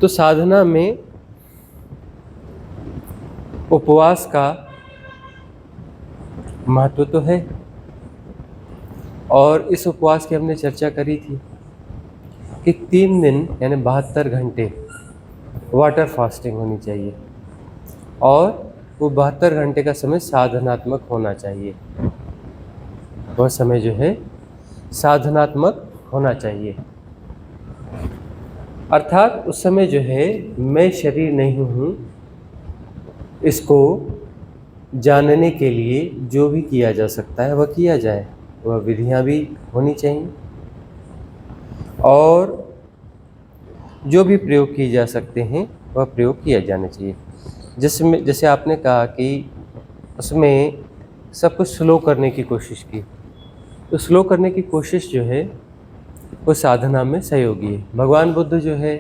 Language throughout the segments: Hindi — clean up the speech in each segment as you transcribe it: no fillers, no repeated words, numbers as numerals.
तो साधना में उपवास का महत्व तो है, और इस उपवास की हमने चर्चा करी थी कि 3 दिन यानी 72 घंटे वाटर फास्टिंग होनी चाहिए, और वो 72 घंटे का समय साधनात्मक होना चाहिए। वह समय जो है साधनात्मक होना चाहिए, अर्थात उस समय जो है मैं शरीर नहीं हूँ, इसको जानने के लिए जो भी किया जा सकता है वह किया जाए। वह विधियाँ भी होनी चाहिए, और जो भी प्रयोग किए जा सकते हैं वह प्रयोग किया जाना चाहिए। जैसे आपने कहा कि उसमें सब कुछ स्लो करने की कोशिश की, तो स्लो करने की कोशिश जो है वो साधना में सहयोगी है। भगवान बुद्ध जो है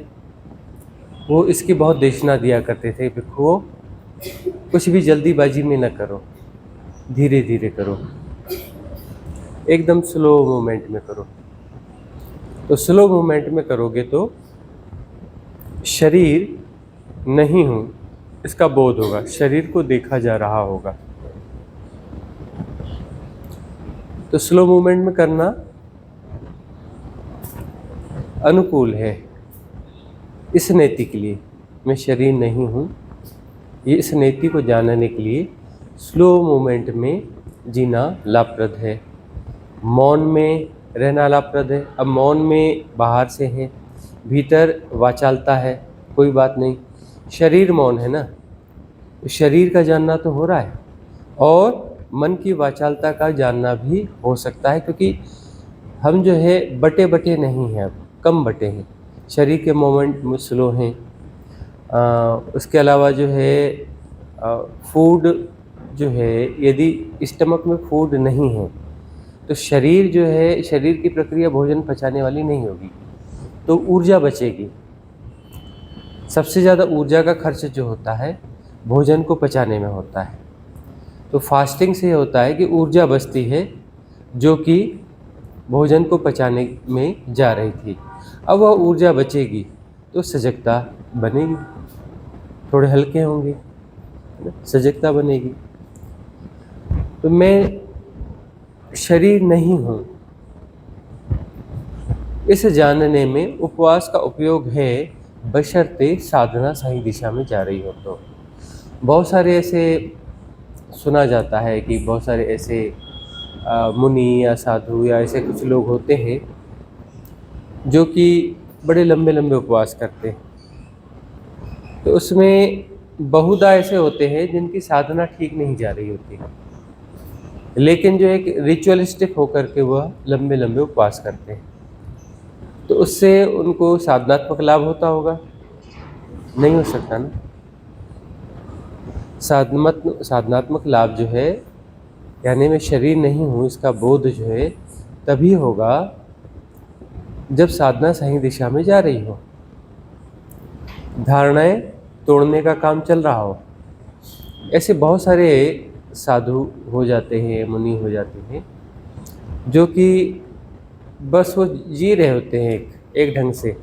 वो इसकी बहुत देशना दिया करते थे, भिक्षुओं कुछ भी जल्दीबाजी में न करो, धीरे धीरे करो, एकदम स्लो मूवमेंट में करो। तो स्लो मूवमेंट में करोगे तो शरीर नहीं हूँ इसका बोध होगा, शरीर को देखा जा रहा होगा। तो स्लो मूवमेंट में करना अनुकूल है इस नीति के लिए। मैं शरीर नहीं हूँ, ये इस नीति को जानने के लिए स्लो मूवमेंट में जीना लाभप्रद है। मौन में रहना लाभप्रद है। अब मौन में बाहर से है, भीतर वाचालता है, कोई बात नहीं, शरीर मौन है ना, शरीर का जानना तो हो रहा है, और मन की वाचालता का जानना भी हो सकता है, क्योंकि हम जो है बटे बटे नहीं हैं, अब कम बटे हैं, शरीर के मोमेंट में स्लो हैं। उसके अलावा जो है फूड जो है, यदि स्टमक में फूड नहीं है तो शरीर जो है, शरीर की प्रक्रिया भोजन पचाने वाली नहीं होगी, तो ऊर्जा बचेगी। सबसे ज़्यादा ऊर्जा का खर्च जो होता है भोजन को पचाने में होता है। तो फास्टिंग से होता है कि ऊर्जा बचती है जो कि भोजन को पचाने में जा रही थी। अब वह ऊर्जा बचेगी तो सजगता बनेगी, थोड़े हल्के होंगे, सजगता बनेगी। तो मैं शरीर नहीं हूँ, इस जानने में उपवास का उपयोग है, बशर्ते साधना सही दिशा में जा रही हो। तो बहुत सारे ऐसे सुना जाता है कि बहुत सारे ऐसे मुनि या साधु या ऐसे कुछ लोग होते हैं जो कि बड़े लंबे लंबे उपवास करते हैं। तो उसमें बहुधा ऐसे होते हैं जिनकी साधना ठीक नहीं जा रही होती है, लेकिन जो एक रिचुअलिस्टिक होकर के वह लंबे लंबे उपवास करते हैं। तो उससे उनको साधनात्मक लाभ होता होगा? नहीं हो सकता ना। साधनात्मक लाभ जो है, यानी मैं शरीर नहीं हूँ इसका बोध जो है तभी होगा जब साधना सही दिशा में जा रही हो, धारणाएं तोड़ने का काम चल रहा हो। ऐसे बहुत सारे साधु हो जाते हैं, मुनि हो जाते हैं, जो कि बस वो जी रहे होते हैं एक ढंग से।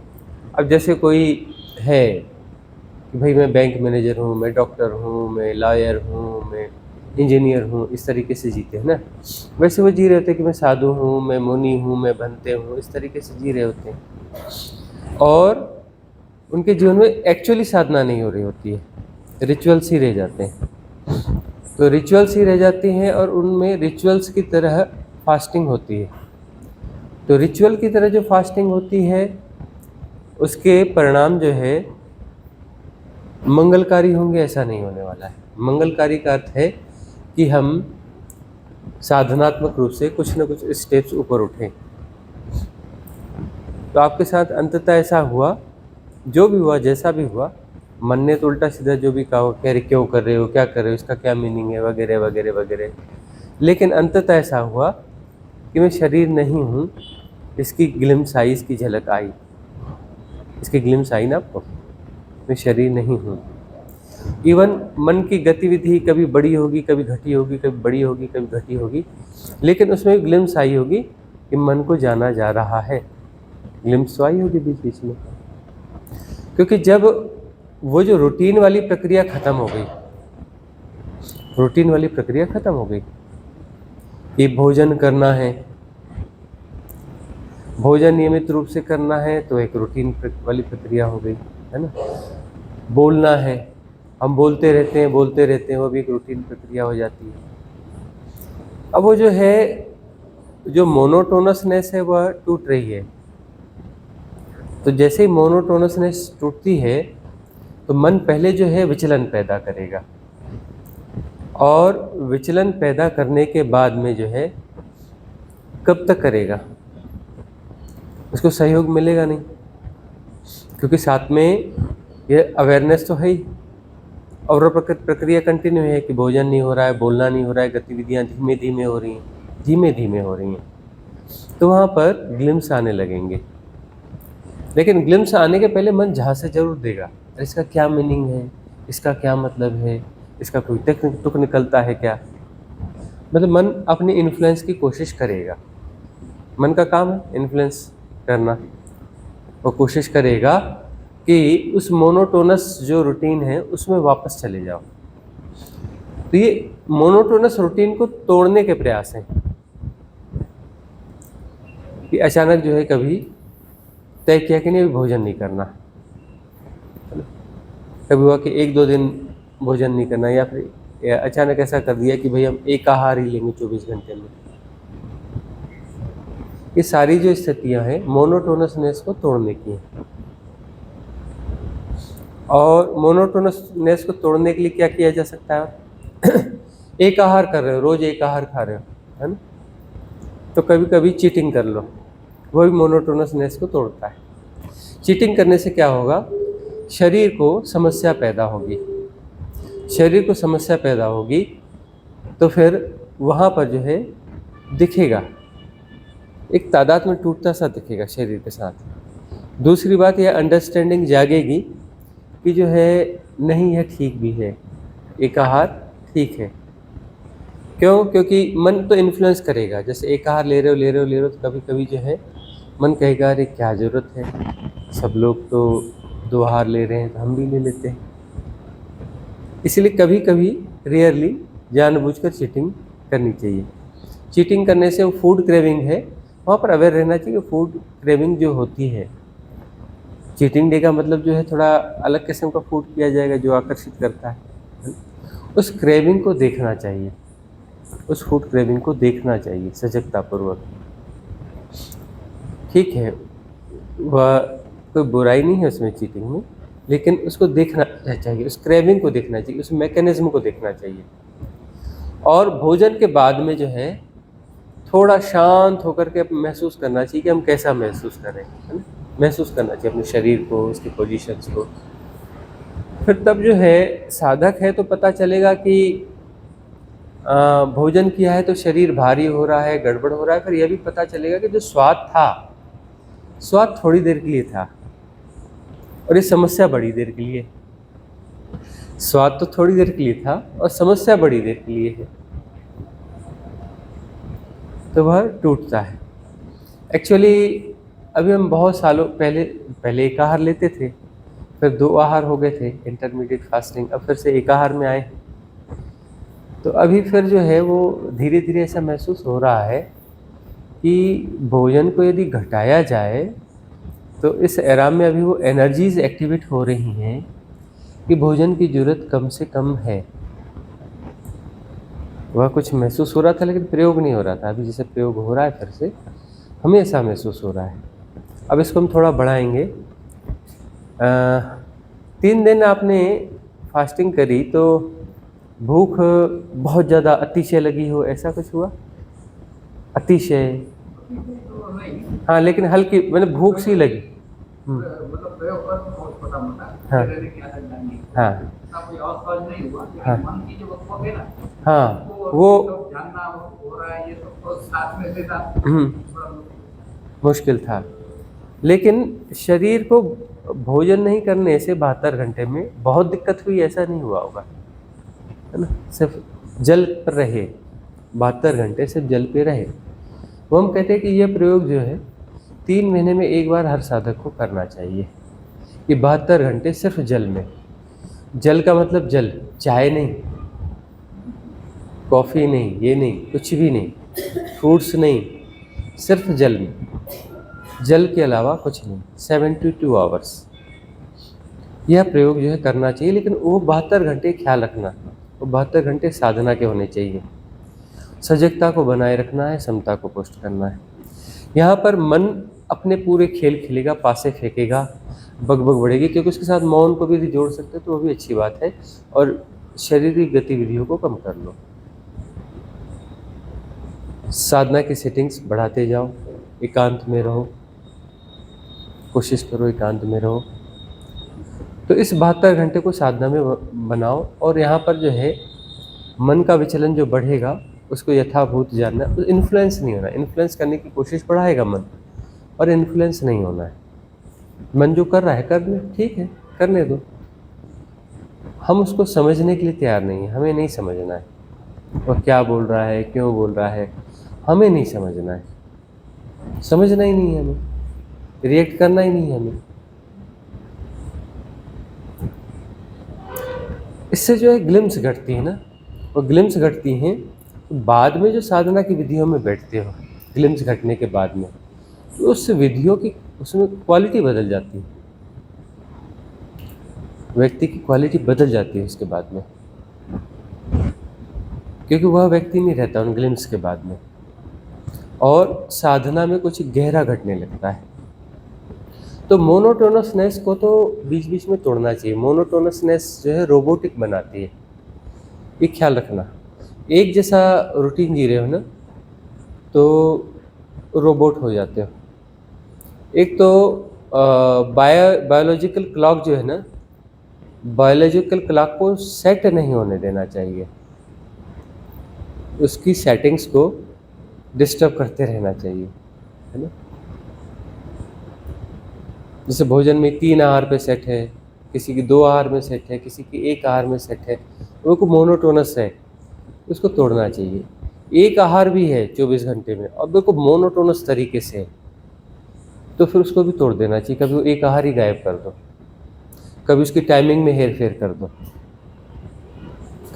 अब जैसे कोई है कि भाई मैं बैंक मैनेजर हूँ, मैं डॉक्टर हूँ, मैं लॉयर हूँ, मैं इंजीनियर हूँ, इस तरीके से जीते हैं ना। वैसे वो जी रहे होते हैं कि मैं साधु हूँ, मैं मुनि हूँ, मैं बनते हूँ, इस तरीके से जी रहे होते हैं, और उनके जीवन में एक्चुअली साधना नहीं हो रही होती है, रिचुअल्स ही रह जाते हैं। तो रिचुअल्स ही रह जाती हैं, और उनमें रिचुअल्स की तरह फास्टिंग होती है। तो रिचुअल की तरह जो फास्टिंग होती है उसके परिणाम जो है मंगलकारी होंगे, ऐसा नहीं होने वाला है। मंगलकारी का अर्थ है कि हम साधनात्मक रूप से कुछ न कुछ स्टेप्स ऊपर उठें। तो आपके साथ अंततः ऐसा हुआ, जो भी हुआ, जैसा भी हुआ, मन ने तो उल्टा सीधा जो भी कहा, कह रहे क्यों कर रहे हो, क्या कर रहे हो, इसका क्या मीनिंग है, वगैरह वगैरह वगैरह, लेकिन अंततः ऐसा हुआ कि मैं शरीर नहीं हूँ, इसकी ग्लिम्स आई, इसकी झलक आई, इसकी ग्लिम्स आई ना आपको, मैं शरीर नहीं हूँ। इवन मन की गतिविधि कभी बड़ी होगी, कभी घटी होगी, कभी बड़ी होगी, कभी घटी होगी, लेकिन उसमें ग्लिम्स आई होगी कि मन को जाना जा रहा है। ग्लिम्स तो आई होगी बीच बीच में। क्योंकि जब वो जो रूटीन वाली प्रक्रिया खत्म हो गई, रूटीन वाली प्रक्रिया खत्म हो गई, ये भोजन करना है, भोजन नियमित रूप से करना है तो एक रूटीन वाली प्रक्रिया हो गई, है ना। बोलना है, हम बोलते रहते हैं, वो भी एक रूटीन प्रक्रिया हो जाती है। अब वो जो है, जो मोनोटोनसनेस है वह टूट रही है। तो जैसे ही मोनोटोनसनेस टूटती है तो मन पहले जो है विचलन पैदा करेगा, और विचलन पैदा करने के बाद में जो है कब तक करेगा, उसको सहयोग मिलेगा नहीं, क्योंकि साथ में ये अवेयरनेस तो है ही, और वो प्रक्रिया कंटिन्यू है कि भोजन नहीं हो रहा है, बोलना नहीं हो रहा है, गतिविधियाँ धीमे धीमे हो रही हैं, तो वहाँ पर ग्लिम्स आने लगेंगे। लेकिन ग्लिम्स आने के पहले मन झांसे जरूर देगा, इसका क्या मीनिंग है, इसका क्या मतलब है, इसका कोई तुक निकलता है क्या, मतलब मन अपनी इन्फ्लुएंस की कोशिश करेगा। मन का काम है इन्फ्लुएंस करना, वो कोशिश करेगा कि उस मोनोटोनस जो रूटीन है उसमें वापस चले जाओ। तो ये मोनोटोनस रूटीन को तोड़ने के प्रयास हैं कि अचानक जो है कभी तय किया कि नहीं अभी भोजन नहीं करना, कभी हुआ कि 1-2 दिन भोजन नहीं करना, या फिर अचानक ऐसा कर दिया कि भाई हम एक आहार ही लेंगे 24 घंटे में। ये सारी जो स्थितियां हैं मोनोटोनसनेस को तोड़ने की हैं, और मोनोटोनसनेस को तोड़ने के लिए क्या किया जा सकता है? एक आहार कर रहे हो, रोज एक आहार खा रहे हो, है ना, तो कभी कभी चीटिंग कर लो, वो भी मोनोटोनसनेस को तोड़ता है। चीटिंग करने से क्या होगा, शरीर को समस्या पैदा होगी, शरीर को समस्या पैदा होगी तो फिर वहाँ पर जो है दिखेगा, एक तादाद में टूटता सा दिखेगा शरीर के साथ। दूसरी बात यह अंडरस्टैंडिंग जागेगी कि जो है नहीं है, ठीक भी है, एक आहार ठीक है। क्यों? क्योंकि मन तो इन्फ्लुएंस करेगा, जैसे एक आहार ले रहे हो तो कभी कभी जो है मन कहेगा अरे क्या ज़रूरत है, सब लोग तो 2 आहार ले रहे हैं तो हम भी ले लेते हैं। इसलिए कभी कभी रेयरली जानबूझकर चीटिंग करनी चाहिए। चीटिंग करने से वो फूड क्रेविंग है, वहाँ पर अवेयर रहना चाहिए कि फूड क्रेविंग जो होती है, चीटिंग डे का मतलब जो है थोड़ा अलग किस्म का फूड किया जाएगा जो आकर्षित करता है, उस क्रेविंग को देखना चाहिए, उस फूड क्रेविंग को देखना चाहिए सजगतापूर्वक। ठीक है, वह कोई बुराई नहीं है उसमें, चीटिंग में, लेकिन उसको देखना चाहिए, उस क्रेविंग को देखना चाहिए, उस मैकेनिज्म को देखना चाहिए। और भोजन के बाद में जो है थोड़ा शांत होकर के महसूस करना चाहिए कि हम कैसा महसूस कर रहे हैं, है ना, महसूस करना चाहिए अपने शरीर को, उसकी पोजीशंस को। फिर तब जो है साधक है तो पता चलेगा कि भोजन किया है तो शरीर भारी हो रहा है, गड़बड़ हो रहा है। फिर यह भी पता चलेगा कि जो स्वाद था, स्वाद थोड़ी देर के लिए था और ये समस्या बड़ी देर के लिए। स्वाद तो थोड़ी देर के लिए था और समस्या बड़ी देर के लिए है, तो वह टूटता है। एक्चुअली अभी हम बहुत सालों पहले एक आहार लेते थे, फिर 2 आहार हो गए थे, इंटरमीडिएट फास्टिंग, अब फिर से एक आहार में आए। तो अभी फिर जो है वो धीरे धीरे ऐसा महसूस हो रहा है कि भोजन को यदि घटाया जाए तो इस एरा में अभी वो एनर्जीज एक्टिवेट हो रही हैं कि भोजन की ज़रूरत कम से कम है। वह कुछ महसूस हो रहा था लेकिन प्रयोग नहीं हो रहा था, अभी जैसे प्रयोग हो रहा है फिर से हमें ऐसा महसूस हो रहा है। अब इसको हम थोड़ा बढ़ाएंगे। 3 दिन आपने फास्टिंग करी तो भूख बहुत ज़्यादा अतिशय लगी हो, ऐसा कुछ हुआ? अतिशय, हाँ, लेकिन हल्की, मतलब भूख सी लगी। हाँ हाँ हाँ, वो मुश्किल था, लेकिन शरीर को भोजन नहीं करने से 72 घंटे में बहुत दिक्कत हुई ऐसा नहीं हुआ होगा, है ना। सिर्फ जल पर रहे, 72 घंटे सिर्फ जल पे रहे। वो हम कहते हैं कि यह प्रयोग जो है 3 महीने में एक बार हर साधक को करना चाहिए। ये 72 घंटे सिर्फ जल में। जल का मतलब जल, चाय नहीं, कॉफ़ी नहीं, ये नहीं, कुछ भी नहीं, फ्रूट्स नहीं, सिर्फ जल में। जल के अलावा कुछ नहीं, 72 आवर्स। यह प्रयोग जो है करना चाहिए, लेकिन वो 72 घंटे ख्याल रखना, वो 72 घंटे साधना के होने चाहिए। सजगता को बनाए रखना है, समता को पुष्ट करना है। यहाँ पर मन अपने पूरे खेल खेलेगा, पासे फेंकेगा, बग बढ़ेगी, क्योंकि उसके साथ मौन को भी यदि जोड़ सकते तो वो भी अच्छी बात है। और शारीरिक गतिविधियों को कम कर लो। साधना की सेटिंग्स बढ़ाते जाओ, एकांत में रहो, कोशिश करो एकांत में रहो। तो इस 72 घंटे को साधना में बनाओ। और यहाँ पर जो है मन का विचलन जो बढ़ेगा उसको यथाभूत जानना, इन्फ्लुएंस नहीं होना। इन्फ्लुएंस करने की कोशिश बढ़ाएगा मन, और इन्फ्लुएंस नहीं होना है। मन जो कर रहा है करने, ठीक है, करने दो। हम उसको समझने के लिए तैयार नहीं है, हमें नहीं समझना है और क्या बोल रहा है, क्यों बोल रहा है, हमें नहीं समझना है। समझना ही नहीं है हमें, रिएक्ट करना ही नहीं है हमें। इससे जो है ग्लिम्स घटती है ना, वो ग्लिम्स घटती हैं बाद में जो साधना की विधियों में बैठते हो, ग्लिम्स घटने के बाद में, तो उस विधियों की उसमें क्वालिटी बदल जाती है, व्यक्ति की क्वालिटी बदल जाती है उसके बाद में, क्योंकि वह व्यक्ति नहीं रहता उन ग्लिम्स के बाद में, और साधना में कुछ गहरा घटने लगता है। तो मोनोटोनसनेस को तो बीच बीच में तोड़ना चाहिए। मोनोटोनसनेस जो है रोबोटिक बनाती है, ये ख्याल रखना। एक जैसा रूटीन जी रहे हो ना तो रोबोट हो जाते हो। एक तो बायोलॉजिकल क्लॉक जो है ना, बायोलॉजिकल क्लॉक को सेट नहीं होने देना चाहिए, उसकी सेटिंग्स को डिस्टर्ब करते रहना चाहिए, है ना। जैसे भोजन में 3 आहार पे सेट है, किसी की 2 आहार में सेट है, किसी की 1 आहार में सेट है, वो को मोनोटोनस है, उसको तोड़ना चाहिए। एक आहार भी है 24 घंटे में, अब देखो मोनोटोनस तरीके से है, तो फिर उसको भी तोड़ देना चाहिए। कभी वो एक आहार ही गायब कर दो, कभी उसकी टाइमिंग में हेर फेर कर दो,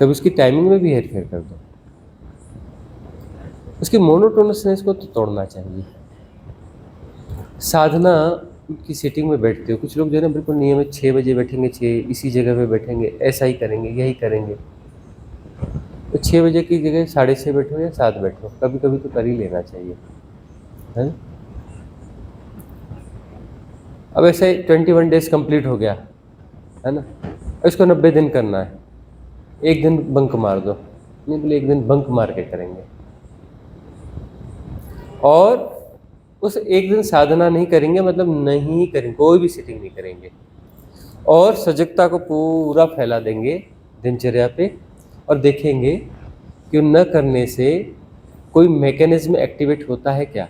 कभी उसकी टाइमिंग में भी हेर फेर कर दो। उसकी मोनोटोनसनेस को तो तोड़ना चाहिए। साधना की सेटिंग में बैठते हो, कुछ लोग जो है ना बिल्कुल नियमित 6 बजे बैठेंगे, 6 इसी जगह पे बैठेंगे, ऐसा ही करेंगे, यही करेंगे। तो 6 बजे की जगह 6:30 बैठो या 7 बैठो, कभी कभी तो कर ही लेना चाहिए, है ना। अब ऐसे 21 डेज कंप्लीट हो गया, है ना, इसको 90 दिन करना है, एक दिन बंक मार दो, नहीं बोले एक दिन बंक मार के करेंगे, और उस एक दिन साधना नहीं करेंगे मतलब नहीं करेंगे, कोई भी सिटिंग नहीं करेंगे, और सजगता को पूरा फैला देंगे दिनचर्या पे, और देखेंगे कि न करने से कोई मैकेनिज्म एक्टिवेट होता है क्या,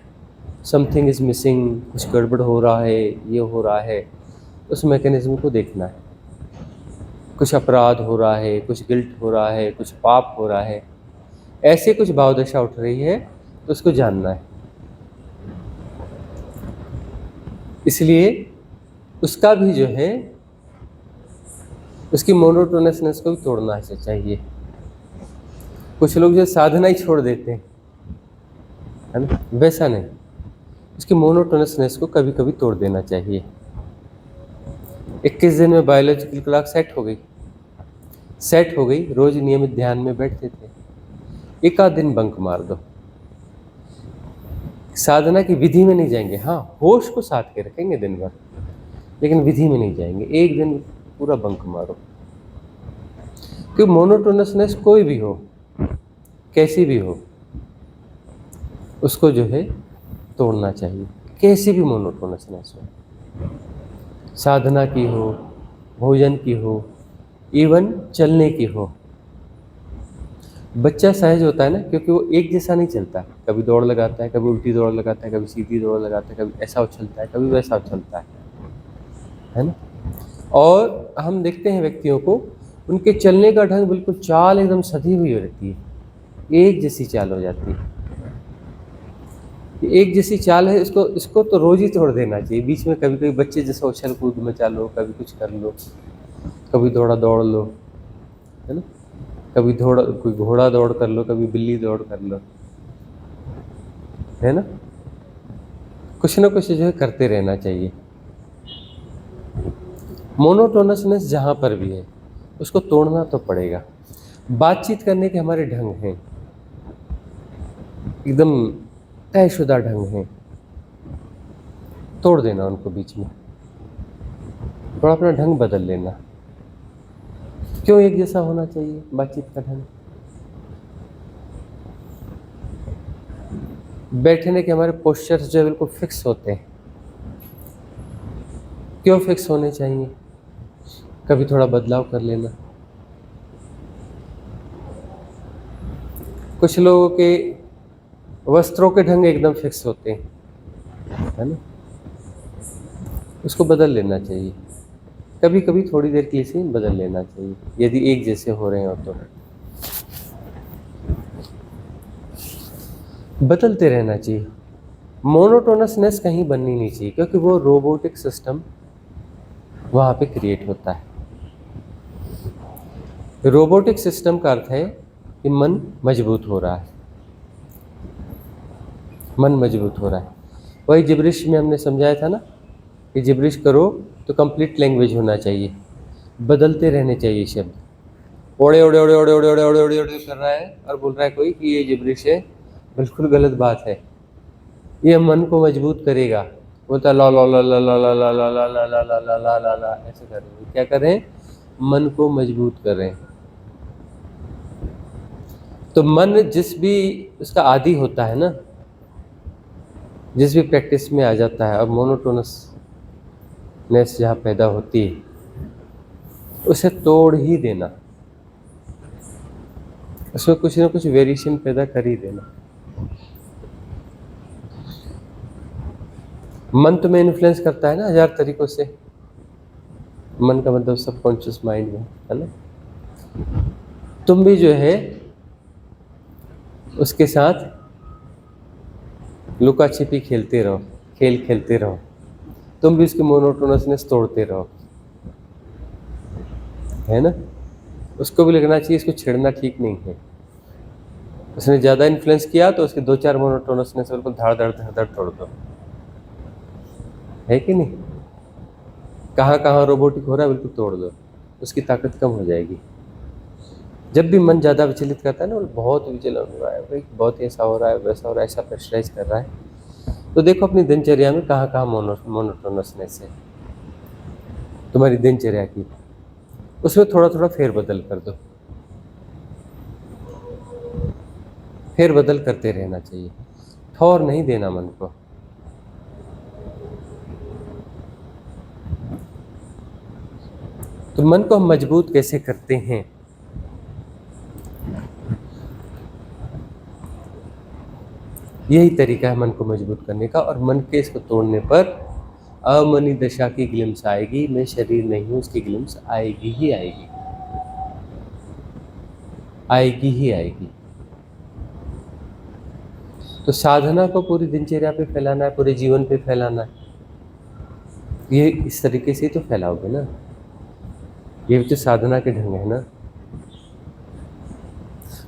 समथिंग इज़ मिसिंग, कुछ गड़बड़ हो रहा है, ये हो रहा है, उस मैकेनिज्म को देखना है। कुछ अपराध हो रहा है, कुछ गिल्ट हो रहा है, कुछ पाप हो रहा है, ऐसे कुछ भावदशा उठ रही है तो उसको जानना है। इसलिए उसका भी जो है, उसकी मोनोटोनसनेस को भी तोड़ना चाहिए। कुछ लोग जो साधना ही छोड़ देते हैं, है ना, वैसा नहीं, उसकी मोनोटोनसनेस को कभी कभी तोड़ देना चाहिए। 21 दिन में बायोलॉजिकल क्लॉक सेट हो गई, रोज नियमित ध्यान में बैठते थे, एक आध दिन बंक मार दो, साधना की विधि में नहीं जाएंगे, हाँ होश को साथ के रखेंगे दिन भर, लेकिन विधि में नहीं जाएंगे, एक दिन पूरा बंक मारो। क्योंकि मोनोटोनसनेस कोई भी हो, कैसी भी हो, उसको जो है तोड़ना चाहिए, कैसी भी मोनोटोनसनेस हो, साधना की हो, भोजन की हो, इवन चलने की हो। बच्चा सहज होता है ना, क्योंकि वो एक जैसा नहीं चलता, कभी दौड़ लगाता है, कभी उल्टी दौड़ लगाता है, कभी सीधी दौड़ लगाता है, कभी ऐसा उछलता है, कभी वैसा उछलता है ना। और हम देखते हैं व्यक्तियों को, उनके चलने का ढंग बिल्कुल चाल एकदम सधी हुई रहती है, एक जैसी चाल हो जाती है। ये एक जैसी चाल है, इसको तो रोज ही तोड़ देना चाहिए। बीच में कभी कभी बच्चे जैसे उछल कूद मचा लो, कभी कुछ कर लो, कभी थोड़ा दौड़ लो, है ना, कभी थोड़ा कोई घोड़ा दौड़ कर लो, कभी बिल्ली दौड़ कर लो, है ना। कुछ ना कुछ जो है करते रहना चाहिए। मोनोटोनसनेस जहाँ पर भी है उसको तोड़ना तो पड़ेगा। बातचीत करने के हमारे ढंग हैं, एकदम तयशुदा ढंग हैं, तोड़ देना उनको बीच में, थोड़ा अपना ढंग बदल लेना। क्यों एक जैसा होना चाहिए बातचीत का ढंग? बैठने के हमारे पोस्चर्स जो है बिल्कुल फिक्स होते हैं। क्यों फिक्स होने चाहिए? कभी थोड़ा बदलाव कर लेना। कुछ लोगों के वस्त्रों के ढंग एकदम फिक्स होते हैं, है ना, उसको बदल लेना चाहिए। कभी कभी थोड़ी देर के लिए से बदल लेना चाहिए, यदि एक जैसे हो रहे हो तो। बदलते रहना चाहिए। मोनोटोनसनेस कहीं बननी नहीं चाहिए, क्योंकि वो रोबोटिक सिस्टम वहाँ पे क्रिएट होता है। रोबोटिक सिस्टम का अर्थ है कि मन मजबूत हो रहा है, मन मजबूत हो रहा है। वही जिब्रिश में हमने समझाया था ना कि जिब्रिश करो तो कंप्लीट लैंग्वेज होना चाहिए, बदलते रहने चाहिए शब्द। ओड़े ओड़े ओड़े ओड़े ओड़े ओड़े ओड़े ओड़े ओड़े कर रहा है और बोल रहा है कोई कि ये जिब्रिश है, बिल्कुल गलत बात है। ये मन को मजबूत करेगा। बोलता ला ला ला ला ला ला ला ला ला ला ला ला ला ला ला ला, ऐसे कर रहे हैं। क्या करें? मन को मजबूत करें। तो मन जिस भी उसका आदी होता है ना, जिस भी प्रैक्टिस में आ जाता है और मोनोटोनसनेस जहाँ पैदा होती है, उसे तोड़ ही देना, उसमें कुछ ना कुछ वेरिएशन पैदा कर ही देना। मन तुम्हें इन्फ्लुएंस करता है ना हजार तरीकों से। मन का मतलब सबकॉन्शियस माइंड में, है ना। तुम भी जो है उसके साथ लुका छिपी खेलते रहो, खेल खेलते रहो। तुम भी उसकी मोनोटोनसनेस तोड़ते रहो, है ना। उसको भी लगना चाहिए इसको छेड़ना ठीक नहीं है। उसने ज़्यादा इन्फ्लुएंस किया तो उसके 2-4 मोनोटोनसनेस बिल्कुल धाड़ धड़ धाड़ धड़ तोड़ दो, है कि नहीं। कहाँ कहाँ रोबोटिक हो रहा है बिल्कुल तोड़ दो, उसकी ताकत कम हो जाएगी। जब भी मन ज़्यादा विचलित करता है ना, बहुत विचलित हो रहा है भाई, बहुत ऐसा हो रहा है वैसा हो रहा है, ऐसा प्रेशराइज कर रहा है, तो देखो अपनी दिनचर्या में कहाँ कहाँ मोनोटोनसनेस है तुम्हारी दिनचर्या की, उसमें थोड़ा थोड़ा फेरबदल कर दो। फेरबदल करते रहना चाहिए, ठौर नहीं देना मन को। तो मन को हम मजबूत कैसे करते हैं? यही तरीका है मन को मजबूत करने का। और मन के इसको तोड़ने पर अमनी दशा की ग्लिम्स आएगी। मैं शरीर नहीं हूँ, उसकी ग्लिम्स आएगी ही आएगी, आएगी ही आएगी। तो साधना को पूरी दिनचर्या पे फैलाना है, पूरे जीवन पे फैलाना है। ये इस तरीके से तो फैलाओगे ना, ये भी तो साधना के ढंग है ना।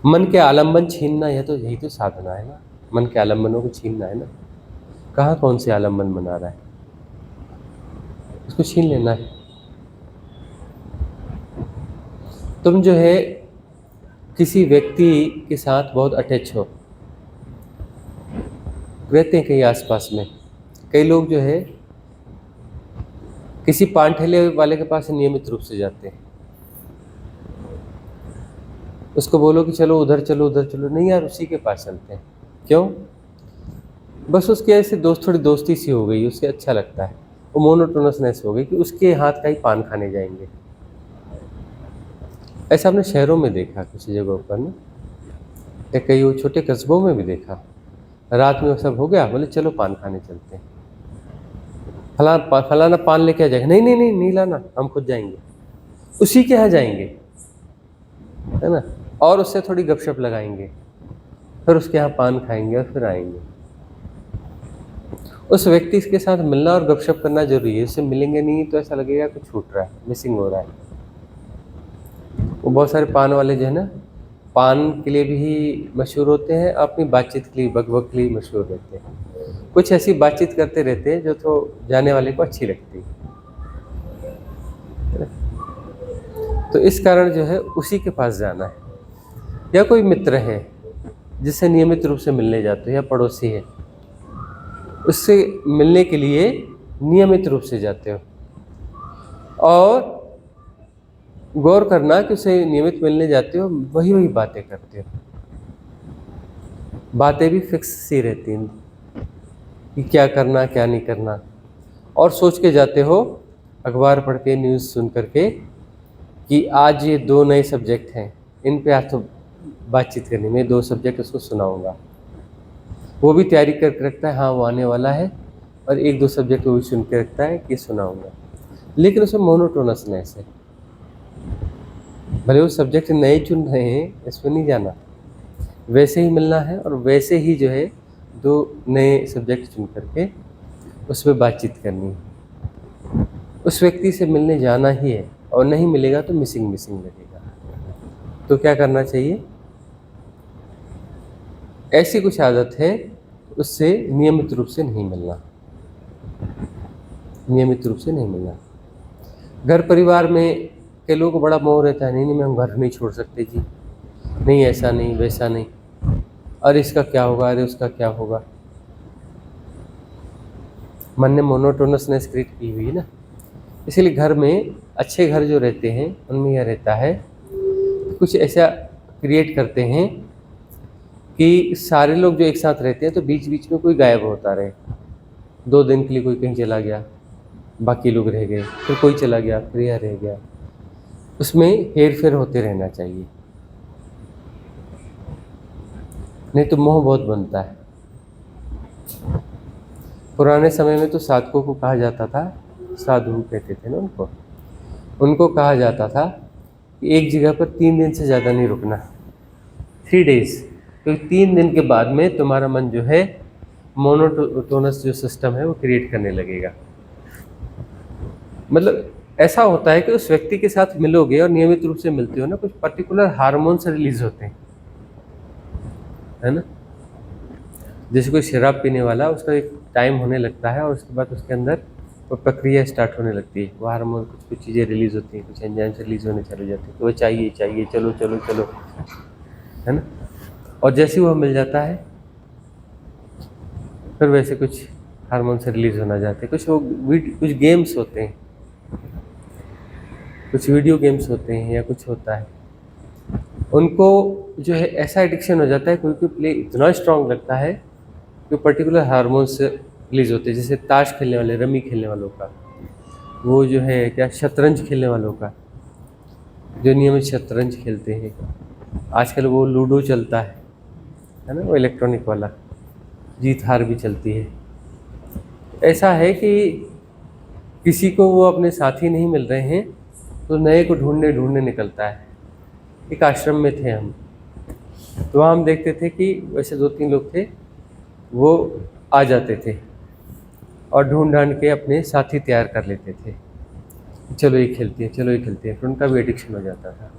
मन के आलम्बन छीनना, यही तो साधना है ना। मन के आलम्बनों को छीनना है ना। कहाँ कौन से आलम्बन बना रहा है, उसको छीन लेना है। तुम जो है किसी व्यक्ति के साथ बहुत अटैच हो, रहते हैं कहीं आसपास में। कई लोग जो है किसी पान ठेले वाले के पास नियमित रूप से जाते हैं। उसको बोलो कि चलो उधर चलो उधर चलो, नहीं यार उसी के पास चलते हैं। क्यों? बस उसके ऐसे थोड़ी दोस्ती सी हो गई, उसे अच्छा लगता है। वो मोनोटोनसनेस हो गई कि उसके हाथ का ही पान खाने जाएंगे। ऐसा हमने शहरों में देखा कुछ जगहों पर ना, या कई वो छोटे कस्बों में भी देखा। रात में वो सब हो गया, बोले चलो पान खाने चलते हैं। फलाना पान लेके आ जाएगा, नहीं नहीं नहीं नहीं लाना, हम खुद जाएंगे। उसी के यहाँ जाएंगे, है ना, और उससे थोड़ी गपशप लगाएंगे, फिर उसके यहाँ पान खाएंगे और फिर आएंगे। उस व्यक्ति के साथ मिलना और गपशप करना जरूरी है। उससे मिलेंगे नहीं तो ऐसा लगेगा कुछ छूट रहा है, मिसिंग हो रहा है। वो बहुत सारे पान वाले जो है ना, पान के लिए भी मशहूर होते हैं, अपनी बातचीत के लिए बकबक के लिए मशहूर रहते हैं। कुछ ऐसी बातचीत करते रहते हैं जो तो जाने वाले को अच्छी लगती है। तो इस कारण जो है उसी के पास जाना है। या कोई मित्र है जिससे नियमित रूप से मिलने जाते हो, या पड़ोसी है, उससे मिलने के लिए नियमित रूप से जाते हो, और गौर करना कि उसे नियमित मिलने जाते हो, वही वही बातें करते हो। बातें भी फिक्स सी रहती हैं कि क्या करना क्या नहीं करना, और सोच के जाते हो अखबार पढ़ के, न्यूज़ सुन करके, कि आज ये 2 नए सब्जेक्ट हैं, इन पे आज तो बातचीत करनी, मैं 2 सब्जेक्ट उसको सुनाऊंगा। वो भी तैयारी करके रखता है, हाँ वो आने वाला है, और 1-2 सब्जेक्ट वो भी सुन के रखता है कि सुनाऊंगा। लेकिन उसमें मोनोटोनसनेस है। भले वो सब्जेक्ट नए चुन रहे हैं, इसमें नहीं जाना, वैसे ही मिलना है, और वैसे ही जो है 2 नए सब्जेक्ट चुन करके उस पर बातचीत करनी है। उस व्यक्ति से मिलने जाना ही है, और नहीं मिलेगा तो मिसिंग लगेगा। तो क्या करना चाहिए? ऐसी कुछ आदत है, उससे नियमित रूप से नहीं मिलना, नियमित रूप से नहीं मिलना। घर परिवार में के लोगों को बड़ा मोह रहता है, नहीं मैं हम घर नहीं छोड़ सकते जी, नहीं ऐसा नहीं वैसा नहीं, अरे इसका क्या होगा, अरे उसका क्या होगा। मन ने मोनोटोनसनेस क्रिएट की हुई है ना। इसीलिए घर में, अच्छे घर जो रहते हैं उनमें यह रहता है, कुछ ऐसा क्रिएट करते हैं कि सारे लोग जो एक साथ रहते हैं तो बीच बीच में कोई गायब होता रहे। 2 दिन के लिए कोई कहीं चला गया, बाकी लोग रह गए, फिर कोई चला गया, फिर यह रह गया। उसमें हेर फेर होते रहना चाहिए, नहीं तो मोह बहुत बनता है। पुराने समय में तो साधकों को कहा जाता था, साधु कहते थे ना उनको कहा जाता था कि एक जगह पर 3 दिन से ज़्यादा नहीं रुकना, 3 डेज। तो 3 दिन के बाद में तुम्हारा मन जो है मोनोटोनस जो सिस्टम है वो क्रिएट करने लगेगा। मतलब ऐसा होता है कि उस व्यक्ति के साथ मिलोगे और नियमित रूप से मिलते हो ना, कुछ पर्टिकुलर हार्मोन्स रिलीज होते हैं, है ना। जैसे कोई शराब पीने वाला, उसका एक टाइम होने लगता है और उसके बाद उसके अंदर वो प्रक्रिया स्टार्ट होने लगती है, वो हार्मोन कुछ चीज़ें रिलीज होती हैं, कुछ एंजाइम्स रिलीज होने चले जाते हैं, तो वो चाहिए चाहिए, चलो चलो चलो, है ना। और जैसे ही वो मिल जाता है फिर वैसे कुछ हार्मोन से रिलीज होना जाते हैं। कुछ गेम्स होते हैं, कुछ वीडियो गेम्स होते हैं, या कुछ होता है, उनको जो है ऐसा एडिक्शन हो जाता है, कोई कोई प्ले इतना स्ट्रांग लगता है कि पर्टिकुलर हार्मोन से रिलीज होते हैं। जैसे ताश खेलने वाले, रमी खेलने वालों का, वो जो है क्या, शतरंज खेलने वालों का, जो नियमित शतरंज खेलते हैं, आजकल वो लूडो चलता है ना, वो इलेक्ट्रॉनिक वाला, जीत हार भी चलती है। ऐसा है कि किसी को वो अपने साथी नहीं मिल रहे हैं तो नए को ढूंढने निकलता है। एक आश्रम में थे हम, तो वहाँ हम देखते थे कि वैसे 2-3 लोग थे, वो आ जाते थे और ढूंढ के अपने साथी तैयार कर लेते थे, चलो ये खेलते हैं, चलो ये खेलते हैं, फिर उनका भी एडिक्शन हो जाता था।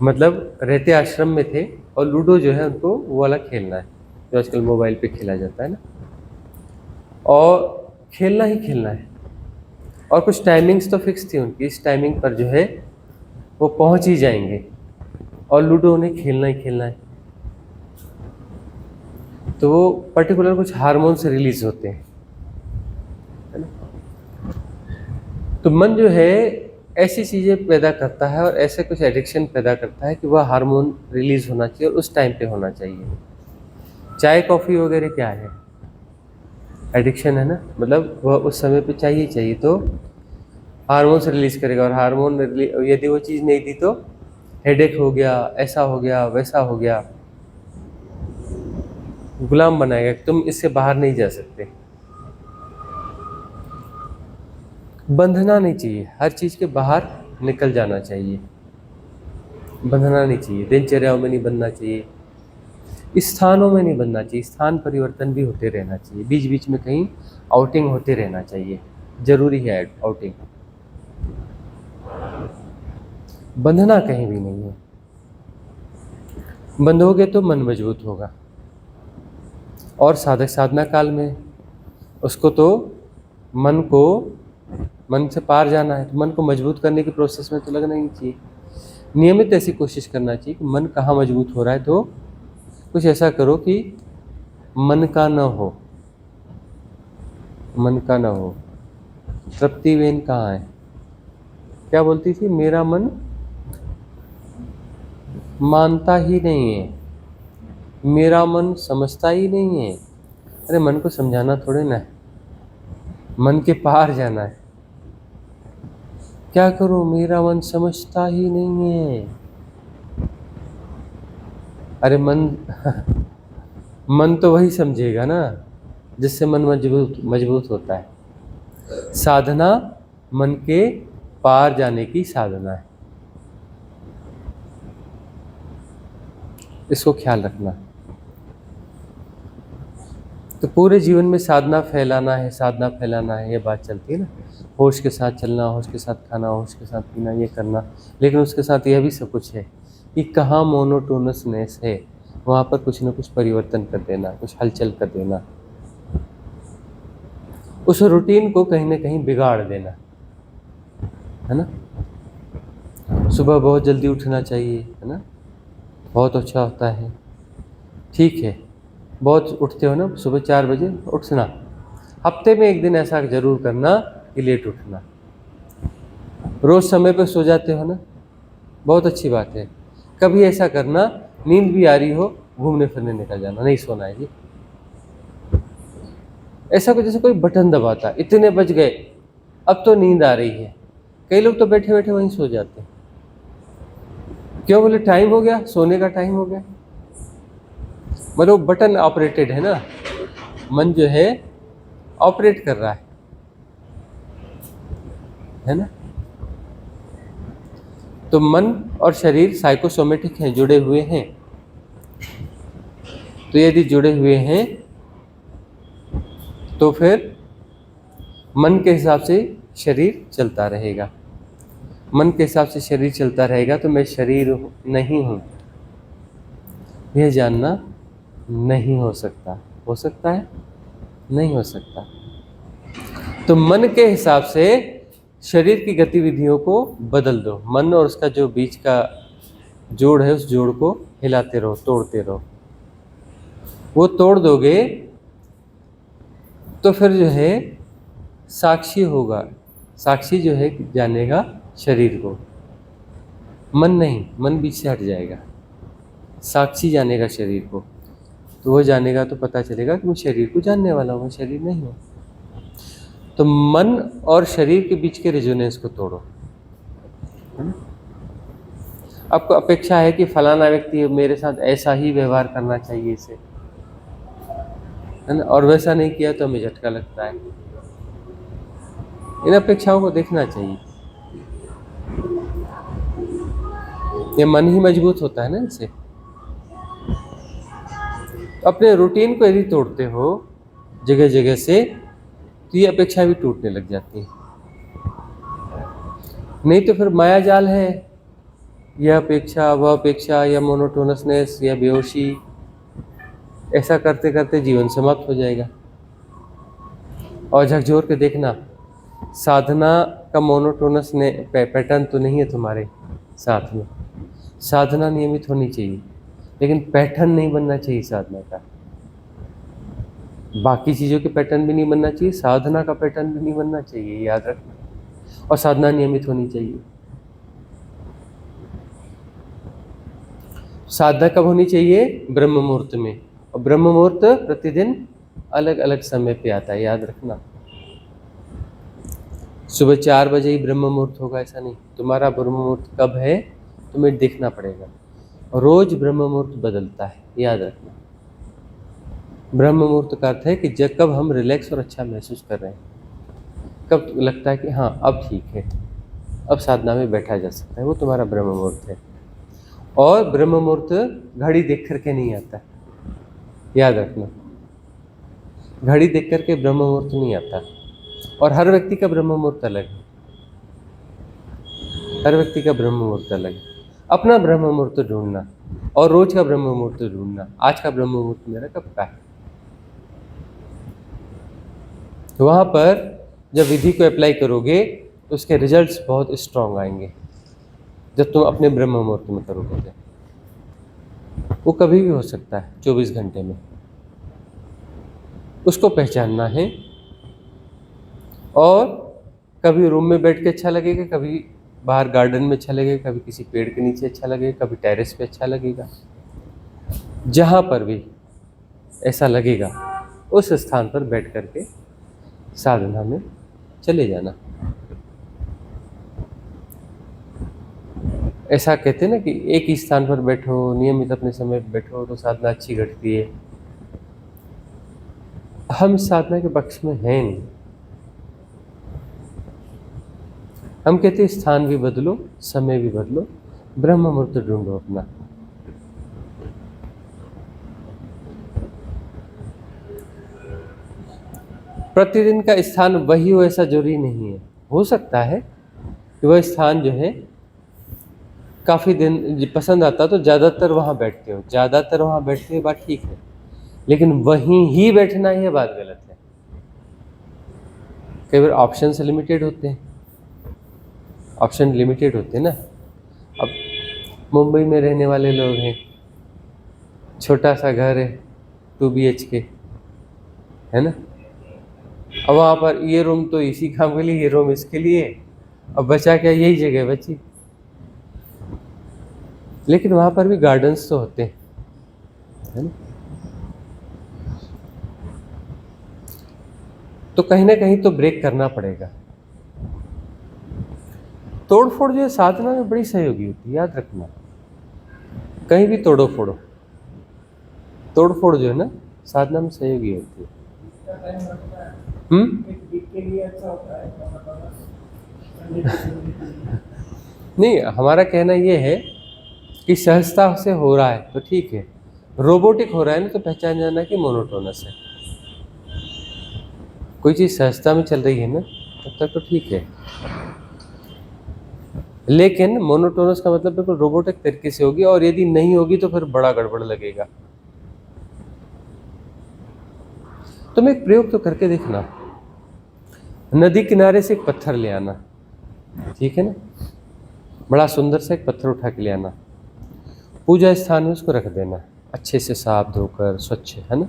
मतलब रहते आश्रम में थे, और लूडो जो है उनको वो वाला खेलना है जो आजकल मोबाइल पे खेला जाता है ना, और खेलना ही खेलना है। और कुछ टाइमिंग्स तो फिक्स थी उनकी, इस टाइमिंग पर जो है वो पहुंच ही जाएंगे, और लूडो उन्हें खेलना ही खेलना है। तो वो पर्टिकुलर कुछ हार्मोन्स रिलीज होते हैं, है ना। तो मन जो है ऐसी चीज़ें पैदा करता है, और ऐसे कुछ एडिक्शन पैदा करता है कि वह हार्मोन रिलीज होना चाहिए और उस टाइम पे होना चाहिए। चाय कॉफ़ी वगैरह क्या है, एडिक्शन है ना, मतलब वह उस समय पे चाहिए, तो हार्मोन से रिलीज करेगा, और हार्मोन यदि वो चीज़ नहीं दी तो हेडेक हो गया, ऐसा हो गया, वैसा हो गया, गुलाम बनाएगा कि तुम इससे बाहर नहीं जा सकते। बंधना नहीं चाहिए, हर चीज़ के बाहर निकल जाना चाहिए, बंधना नहीं चाहिए, दिनचर्याओं में नहीं बंधना चाहिए। स्थानों में नहीं बनना चाहिए, स्थान परिवर्तन भी होते रहना चाहिए, बीच बीच में कहीं आउटिंग होते रहना चाहिए, जरूरी है आउटिंग। बंधना कहीं भी नहीं है, बंधोगे तो मन मजबूत होगा। और साधक साधना काल में उसको तो मन से पार जाना है, तो मन को मजबूत करने की प्रोसेस में तो लगना ही चाहिए। नियमित ऐसी कोशिश करना चाहिए कि मन कहाँ मजबूत हो रहा है, तो कुछ ऐसा करो कि मन का न हो, मन का न हो। तृप्ति बेन कहाँ है, क्या बोलती थी, मेरा मन मानता ही नहीं है, मेरा मन समझता ही नहीं है। अरे मन को समझाना थोड़े ना है, मन के पार जाना है। क्या करूं, मेरा मन समझता ही नहीं है। अरे मन तो वही समझेगा ना जिससे मन मजबूत होता है। साधना मन के पार जाने की साधना है, इसको ख्याल रखना। तो पूरे जीवन में साधना फैलाना है, साधना फैलाना है, ये बात चलती है ना। होश के साथ चलना, होश के साथ खाना, होश के साथ पीना, ये करना। लेकिन उसके साथ यह भी सब कुछ है कि कहाँ मोनोटोनसनेस है, वहाँ पर कुछ न कुछ परिवर्तन कर देना, कुछ हलचल कर देना, उस रूटीन को कहीं ना कहीं बिगाड़ देना, है ना। सुबह बहुत जल्दी उठना चाहिए, है ना, बहुत अच्छा होता है, ठीक है। बहुत उठते हो ना, सुबह 4 बजे उठना। हफ्ते में एक दिन ऐसा जरूर करना कि लेट उठना। रोज समय पर सो जाते हो ना, बहुत अच्छी बात है। कभी ऐसा करना, नींद भी आ रही हो, घूमने फिरने निकल जाना, नहीं सोना है जी। ऐसा कुछ जैसे कोई बटन दबाता, इतने बज गए, अब तो नींद आ रही है। कई लोग तो बैठे बैठे वहीं सो जाते हैं। क्यों, बोले टाइम हो गया, सोने का टाइम हो गया। मतलब बटन ऑपरेटेड है ना, मन जो है ऑपरेट कर रहा है ना। तो मन और शरीर साइकोसोमेटिक हैं, जुड़े हुए हैं। तो यदि जुड़े हुए हैं तो फिर मन के हिसाब से शरीर चलता रहेगा। मन के हिसाब से शरीर चलता रहेगा तो मैं शरीर नहीं हूँ, यह जानना नहीं हो सकता। हो सकता है? नहीं हो सकता। तो मन के हिसाब से शरीर की गतिविधियों को बदल दो। मन और उसका जो बीच का जोड़ है, उस जोड़ को हिलाते रहो, तोड़ते रहो। वो तोड़ दोगे तो फिर जो है साक्षी होगा। साक्षी जो है जानेगा शरीर को, मन नहीं, मन बीच से हट जाएगा। साक्षी जानेगा शरीर को, तो वो जानेगा तो पता चलेगा कि मैं शरीर को जानने वाला हूँ, शरीर नहीं हूँ। तो मन और शरीर के बीच के रेजोनेंस को तोड़ो। आपको अपेक्षा है कि फलाना व्यक्ति मेरे साथ ऐसा ही व्यवहार करना चाहिए इसे, है ना, और वैसा नहीं किया तो हमें झटका लगता है। इन अपेक्षाओं को देखना चाहिए। ये मन ही मजबूत होता है ना इनसे। अपने रूटीन को यदि तोड़ते हो जगह जगह से, तो ये अपेक्षा भी टूटने लग जाती है। नहीं तो फिर माया जाल है, यह अपेक्षा, वह अपेक्षा, या मोनोटोनसनेस, या बेहोशी, ऐसा करते करते जीवन समाप्त हो जाएगा। और झकझोर के देखना, साधना का मोनोटोनस पैटर्न तो नहीं है तुम्हारे साथ में। साधना नियमित होनी चाहिए, लेकिन पैटर्न नहीं बनना चाहिए साधना का। बाकी चीज़ों के पैटर्न भी नहीं बनना चाहिए, साधना का पैटर्न भी नहीं बनना चाहिए, याद रखना। और साधना नियमित होनी चाहिए। साधना कब होनी चाहिए? ब्रह्म मुहूर्त में। और ब्रह्म मुहूर्त प्रतिदिन अलग अलग समय पे आता है, याद रखना। सुबह 4 बजे ही ब्रह्म मुहूर्त होगा ऐसा नहीं। तुम्हारा ब्रह्म मुहूर्त कब है तुम्हें देखना पड़ेगा। रोज ब्रह्म मुहूर्त बदलता है, याद रखना। ब्रह्म मुहूर्त का अर्थ है कि जब कब हम रिलैक्स और अच्छा महसूस कर रहे हैं, कब लगता है कि हाँ अब ठीक है, अब साधना में बैठा जा सकता है, वो तुम्हारा ब्रह्म मुहूर्त है। और ब्रह्म मुहूर्त घड़ी देख करके नहीं आता, याद रखना, घड़ी देख करके ब्रह्म मुहूर्त नहीं आता, और हर व्यक्ति का ब्रह्म मुहूर्त अलग है, हर व्यक्ति का ब्रह्म मुहूर्त अलग है। अपना ब्रह्म मुहूर्त ढूंढना और रोज का ब्रह्म मुहूर्त ढूंढना, आज का ब्रह्म मुहूर्त मेरा कब का है। तो वहाँ पर जब विधि को अप्लाई करोगे तो उसके रिजल्ट्स बहुत स्ट्रांग आएंगे जब तुम अपने ब्रह्म मुहूर्त में करोगे। वो कभी भी हो सकता है 24 घंटे में, उसको पहचानना है। और कभी रूम में बैठ के अच्छा लगेगा, कभी बाहर गार्डन में अच्छा लगेगा, कभी किसी पेड़ के नीचे अच्छा लगेगा, कभी टेरेस पे अच्छा लगेगा। जहाँ पर भी ऐसा लगेगा उस स्थान पर बैठ करके साधना में चले जाना। ऐसा कहते हैं ना कि एक ही स्थान पर बैठो, नियमित अपने समय पर बैठो तो साधना अच्छी घटती है। हम साधना के पक्ष में हैं नहीं। हम कहते हैं स्थान भी बदलो, समय भी बदलो, ब्रह्म मुहूर्त ढूंढो अपना। प्रतिदिन का स्थान वही हो ऐसा जरूरी नहीं है। हो सकता है कि वह स्थान जो है काफ़ी दिन पसंद आता तो ज़्यादातर वहाँ बैठते हो, ज़्यादातर वहाँ बैठते हो, बात ठीक है, लेकिन वहीं ही बैठना ही बात गलत है। कई बार ऑप्शंस लिमिटेड होते हैं, ऑप्शन लिमिटेड होते हैं ना। अब मुंबई में रहने वाले लोग हैं, छोटा सा घर है 2 BHK है ना, अब वहाँ पर ये रूम तो इसी काम के लिए, ये रूम इसके लिए, अब बचा क्या, यही जगह बची। लेकिन वहाँ पर भी गार्डन्स तो होते हैं, है ना। तो कहीं ना कहीं तो ब्रेक करना पड़ेगा। तोड़ फोड़ जो है साधना में बड़ी सहयोगी होती है, याद रखना। कहीं भी तोड़ो फोड़ो, तोड़ फोड़ जो है ना साधना में सहयोगी होती है। नहीं, हमारा कहना ये है कि सहजता से हो रहा है तो ठीक है, रोबोटिक हो रहा है ना तो पहचान जाना कि मोनोटोनस है। कोई चीज़ सहजता में चल रही है ना तब तक तो ठीक है, लेकिन मोनोटोनस का मतलब बिल्कुल रोबोटिक तरीके से होगी, और यदि नहीं होगी तो फिर बड़ा गड़बड़ लगेगा। तुम एक प्रयोग तो करके देखना, नदी किनारे से एक पत्थर ले आना, ठीक है ना, बड़ा सुंदर सा एक पत्थर उठा के ले आना, पूजा स्थान में उसको रख देना, अच्छे से साफ धोकर स्वच्छ, है ना,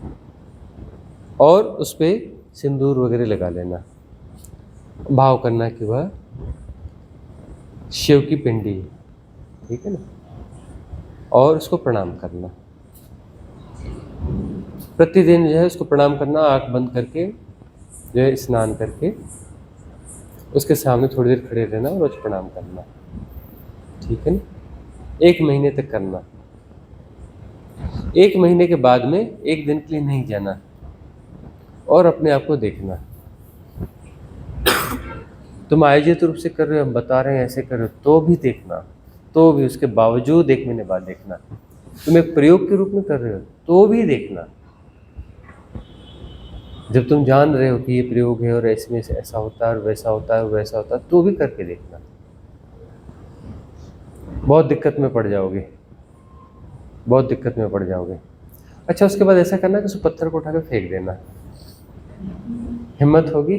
और उस पर सिंदूर वगैरह लगा लेना, भाव करना कि वह शिव की पिंडी है, ठीक है ना, और उसको प्रणाम करना। प्रतिदिन जो है उसको प्रणाम करना, आंख बंद करके जो है स्नान करके उसके सामने थोड़ी देर खड़े रहना और रोज प्रणाम करना, ठीक है ना। 1 महीने तक करना। 1 महीने के बाद में 1 दिन के लिए नहीं जाना और अपने आप को देखना। तुम आयोजित रूप से कर रहे हो, हम बता रहे हैं ऐसे कर रहे हो, तो भी देखना, तो भी उसके बावजूद 1 महीने बाद देखना। तुम एक प्रयोग के रूप में कर रहे हो तो भी देखना। जब तुम जान रहे हो कि ये प्रयोग है और इसमें से ऐसा होता है और वैसा होता है और वैसा होता है, तो भी करके देखना। बहुत दिक्कत में पड़ जाओगे, बहुत दिक्कत में पड़ जाओगे। अच्छा, उसके बाद ऐसा करना कि उस पत्थर को उठा कर फेंक देना। हिम्मत होगी?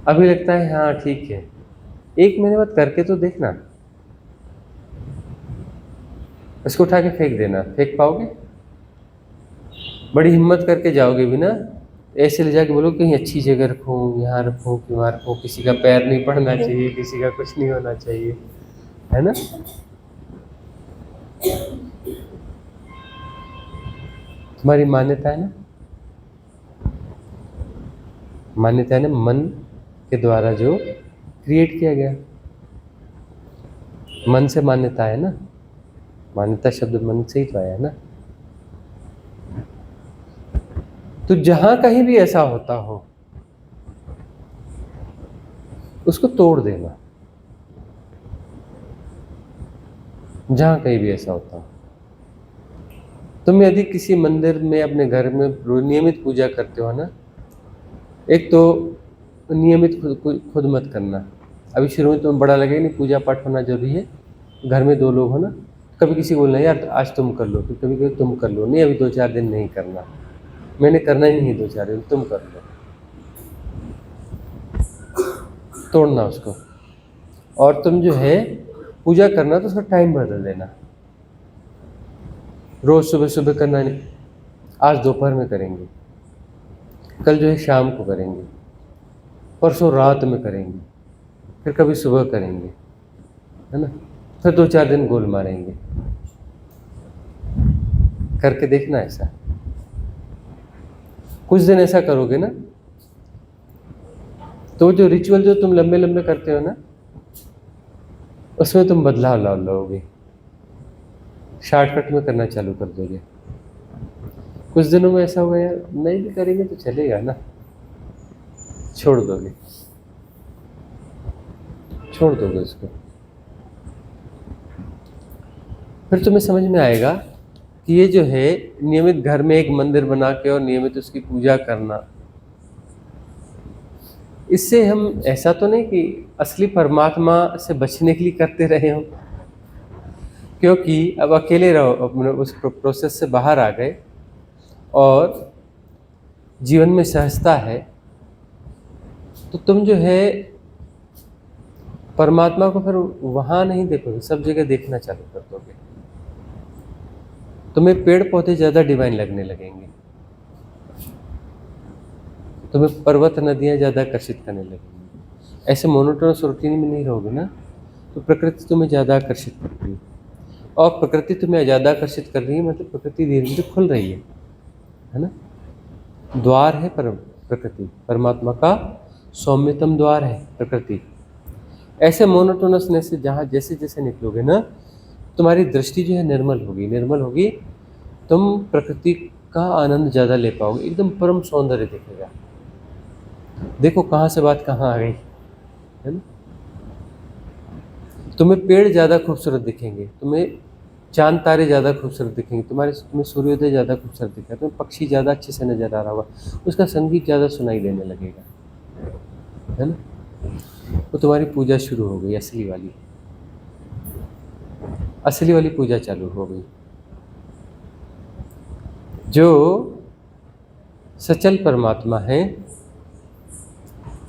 अभी लगता है हाँ ठीक है, 1 महीने बाद करके तो देखना। इसको उठा के फेंक देना, फेंक पाओगे? बड़ी हिम्मत करके जाओगे भी ना, ऐसे ले जाके बोलो कहीं अच्छी जगह रखूँ, यहाँ रखूँ कि वहाँ रखूँ, किसी का पैर नहीं पड़ना चाहिए, किसी का कुछ नहीं होना चाहिए, है ना। तुम्हारी मान्यता है ना, मान्यता है ना, मन के द्वारा जो क्रिएट किया गया, मन से मान्यता है ना, मान्यता शब्द मन से ही तो आया है ना। तो जहां कहीं भी ऐसा होता हो उसको तोड़ देना, जहां कहीं भी ऐसा होता हो। तुम यदि किसी मंदिर में अपने घर में नियमित पूजा करते हो ना, एक तो नियमित खुद मत करना। अभी शुरू में तुम्हें बड़ा लगेगा नहीं पूजा पाठ होना जरूरी है, घर में 2 लोग हो ना, कभी किसी को बोलना यार आज तुम कर लो, फिर कभी कभी तुम कर लो, नहीं अभी 2-4 दिन नहीं करना, मैंने करना ही नहीं है 2-4 दिन, तुम कर लो, तोड़ना उसको। और तुम जो है पूजा करना तो उसका टाइम बदल देना, रोज सुबह सुबह करना नहीं, आज दोपहर में करेंगे, कल जो है शाम को करेंगे, परसों रात में करेंगे, फिर कभी सुबह करेंगे, है ना, फिर 2-4 दिन गोल मारेंगे। करके देखना ऐसा, कुछ दिन ऐसा करोगे ना, तो जो रिचुअल जो तुम लंबे लंबे करते हो ना, उसमें तुम बदलाव ला लोगे, शॉर्टकट में करना चालू कर दोगे। कुछ दिनों में ऐसा हुआ यार नहीं भी करेंगे तो चलेगा ना, छोड़ दोगे उसको। फिर तुम्हें समझ में आएगा कि ये जो है नियमित घर में एक मंदिर बना के और नियमित उसकी पूजा करना, इससे हम ऐसा तो नहीं कि असली परमात्मा से बचने के लिए करते रहे हो, क्योंकि अब अकेले रहो, अपने उस प्रोसेस से बाहर आ गए और जीवन में सहजता है, तो तुम जो है परमात्मा को फिर वहाँ नहीं देखोगे, सब जगह देखना चालू कर दोगे। तुम्हें पेड़ पौधे ज़्यादा डिवाइन लगने लगेंगे, तुम्हें पर्वत नदियाँ ज़्यादा आकर्षित करने लगेंगी। ऐसे मोनोटोनस रूटीन में नहीं रहोगे ना, तो प्रकृति तुम्हें ज़्यादा आकर्षित करती है, और प्रकृति तुम्हें ज़्यादा आकर्षित कर रही है मतलब प्रकृति धीरे धीरे खुल रही है ना। द्वार है प्रकृति, परमात्मा का सौम्यतम द्वार है प्रकृति। ऐसे मोनोटोनसनेस से जहाँ जैसे जैसे निकलोगे ना, तुम्हारी दृष्टि जो है निर्मल होगी, तुम प्रकृति का आनंद ज़्यादा ले पाओगे, एकदम परम सौंदर्य दिखेगा। देखो कहाँ से बात कहाँ आ गई, है ना। तुम्हें पेड़ ज़्यादा खूबसूरत दिखेंगे, तुम्हें चांद तारे ज़्यादा खूबसूरत दिखेंगे, तुम्हें सूर्योदय ज़्यादा खूबसूरत दिखेगा, तुम्हें पक्षी ज़्यादा अच्छे से नज़र आ रहा होगा, उसका संगीत ज़्यादा सुनाई देने लगेगा, है ना। तो तुम्हारी पूजा शुरू हो गई, असली वाली पूजा चालू हो गई। जो सचल परमात्मा है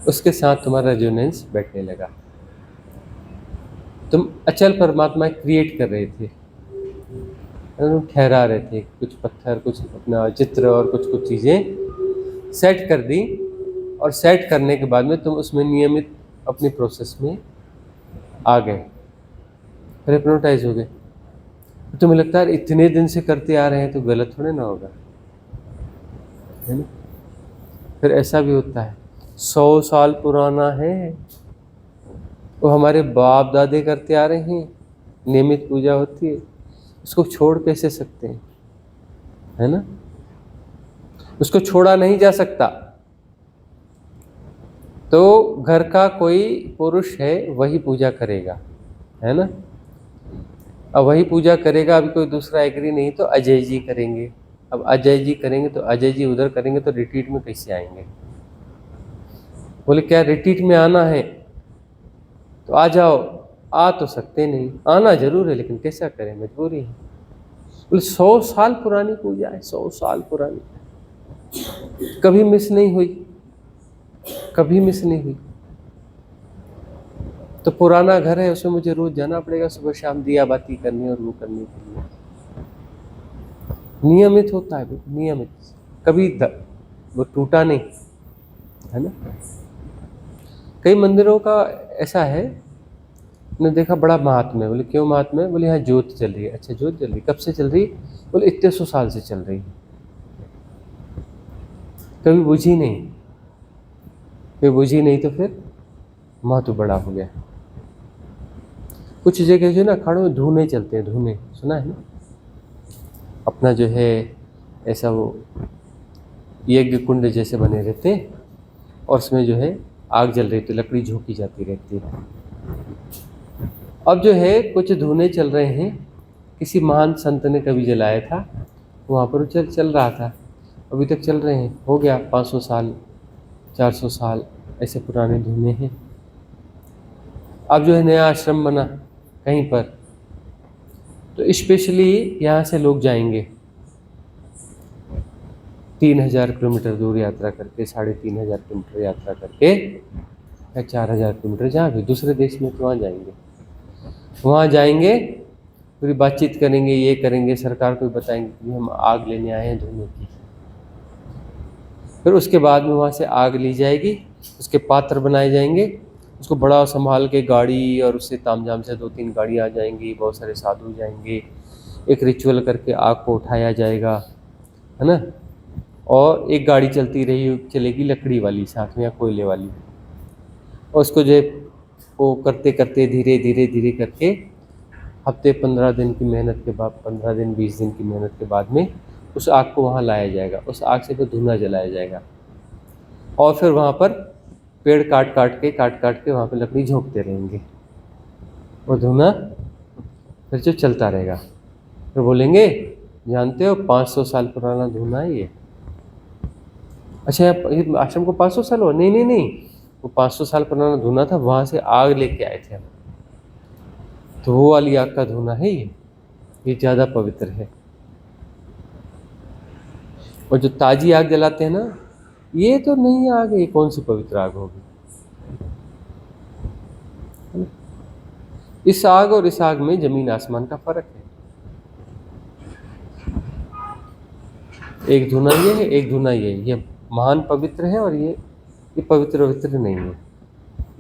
उसके साथ तुम्हारा रेजोनेंस बैठने लगा। तुम अचल परमात्मा क्रिएट कर रहे थे, ठहरा रहे थे, कुछ पत्थर, कुछ अपना चित्र और कुछ चीज़ें सेट कर दी, और सेट करने के बाद में तुम उसमें नियमित अपनी प्रोसेस में आ गए, हिप्नोटाइज हो गए। तुम्हें लगता है इतने दिन से करते आ रहे हैं तो गलत थोड़े ना होगा, है ना। फिर ऐसा भी होता है 100 साल पुराना है, वो हमारे बाप दादे करते आ रहे हैं, नियमित पूजा होती है, उसको छोड़ कैसे सकते हैं, है ना। उसको छोड़ा नहीं जा सकता। तो घर का कोई पुरुष है वही पूजा करेगा, है ना। अब वही पूजा करेगा, अभी कोई दूसरा एग्री नहीं तो अजय जी करेंगे। अब अजय जी करेंगे तो अजय जी उधर करेंगे तो रिट्रीट में कैसे आएंगे। बोले क्या रिट्रीट में आना है तो आ जाओ, आ तो सकते नहीं, आना जरूर है लेकिन कैसा करें, मजबूरी है। बोले 100 साल पुरानी पूजा है, 100 साल पुरानी, कभी मिस नहीं हुई। तो पुराना घर है, उसमें मुझे रोज जाना पड़ेगा, सुबह शाम दिया बाती करनी और वो करने के लिए। नियमित होता है, नियमित, कभी वो टूटा नहीं, है ना। कई मंदिरों का ऐसा है, मैंने देखा बड़ा महात्म्य। बोले क्यों महात्म्य? बोले यहाँ ज्योत जल रही है। अच्छा ज्योत जल रही, कब से चल रही? बोले इतने 100 साल से चल रही, कभी बुझी नहीं, तो फिर महत्व बड़ा हो गया। कुछ जगह जो ना अखाड़ों में धूने चलते हैं, धूने सुना है ना, अपना जो है ऐसा वो यज्ञ कुंड जैसे बने रहते, और उसमें जो है आग जल रही तो लकड़ी झोंकी जाती रहती है। अब जो है कुछ धूने चल रहे हैं, किसी महान संत ने कभी जलाया था, वहाँ पर चल रहा था, अभी तक चल रहे हैं, हो गया 500 साल 400 साल ऐसे पुराने धुएं हैं। अब जो है नया आश्रम बना कहीं पर, तो स्पेशली यहाँ से लोग जाएंगे 3000 किलोमीटर दूर यात्रा करके, 3500 किलोमीटर यात्रा करके, या 4000 किलोमीटर, जहाँ भी दूसरे देश में, तो वहाँ जाएंगे। वहाँ जाएंगे, पूरी बातचीत करेंगे, ये करेंगे, सरकार को बताएंगे कि हम आग लेने आए हैं धुएं की। फिर उसके बाद में वहाँ से आग ली जाएगी, उसके पात्र बनाए जाएंगे, उसको बड़ा संभाल के गाड़ी, और उससे तामझाम से 2-3 गाड़ी आ जाएंगी, बहुत सारे साधु जाएंगे, एक रिचुअल करके आग को उठाया जाएगा, है ना। और एक गाड़ी चलेगी लकड़ी वाली साथ में, या कोयले वाली, और उसको जो है वो करते करते धीरे धीरे धीरे करके हफ्ते 15 दिन की मेहनत के बाद, 15 दिन 20 दिन की मेहनत के बाद में उस आग को वहाँ लाया जाएगा, उस आग से फिर धुआं जलाया जाएगा, और फिर वहाँ पर पेड़ काट काट के वहाँ पर लकड़ी झोंकते रहेंगे, और धुआं फिर जो चलता रहेगा। फिर बोलेंगे, जानते हो 500 साल पुराना धुआं है ये। अच्छा, ये आश्रम को 500 साल हुआ? नहीं नहीं नहीं, वो 500 साल पुराना धुआं था, वहाँ से आग लेके आए थे हम, तो वो वाली आग का धुआं है ये ज़्यादा पवित्र है। और जो ताजी आग जलाते हैं ना, ये तो नहीं आग है, ये कौन सी पवित्र आग होगी। इस आग और इस आग में जमीन आसमान का फर्क है। एक धुआं ये है, एक धुआं ये महान पवित्र है, और ये पवित्र नहीं है,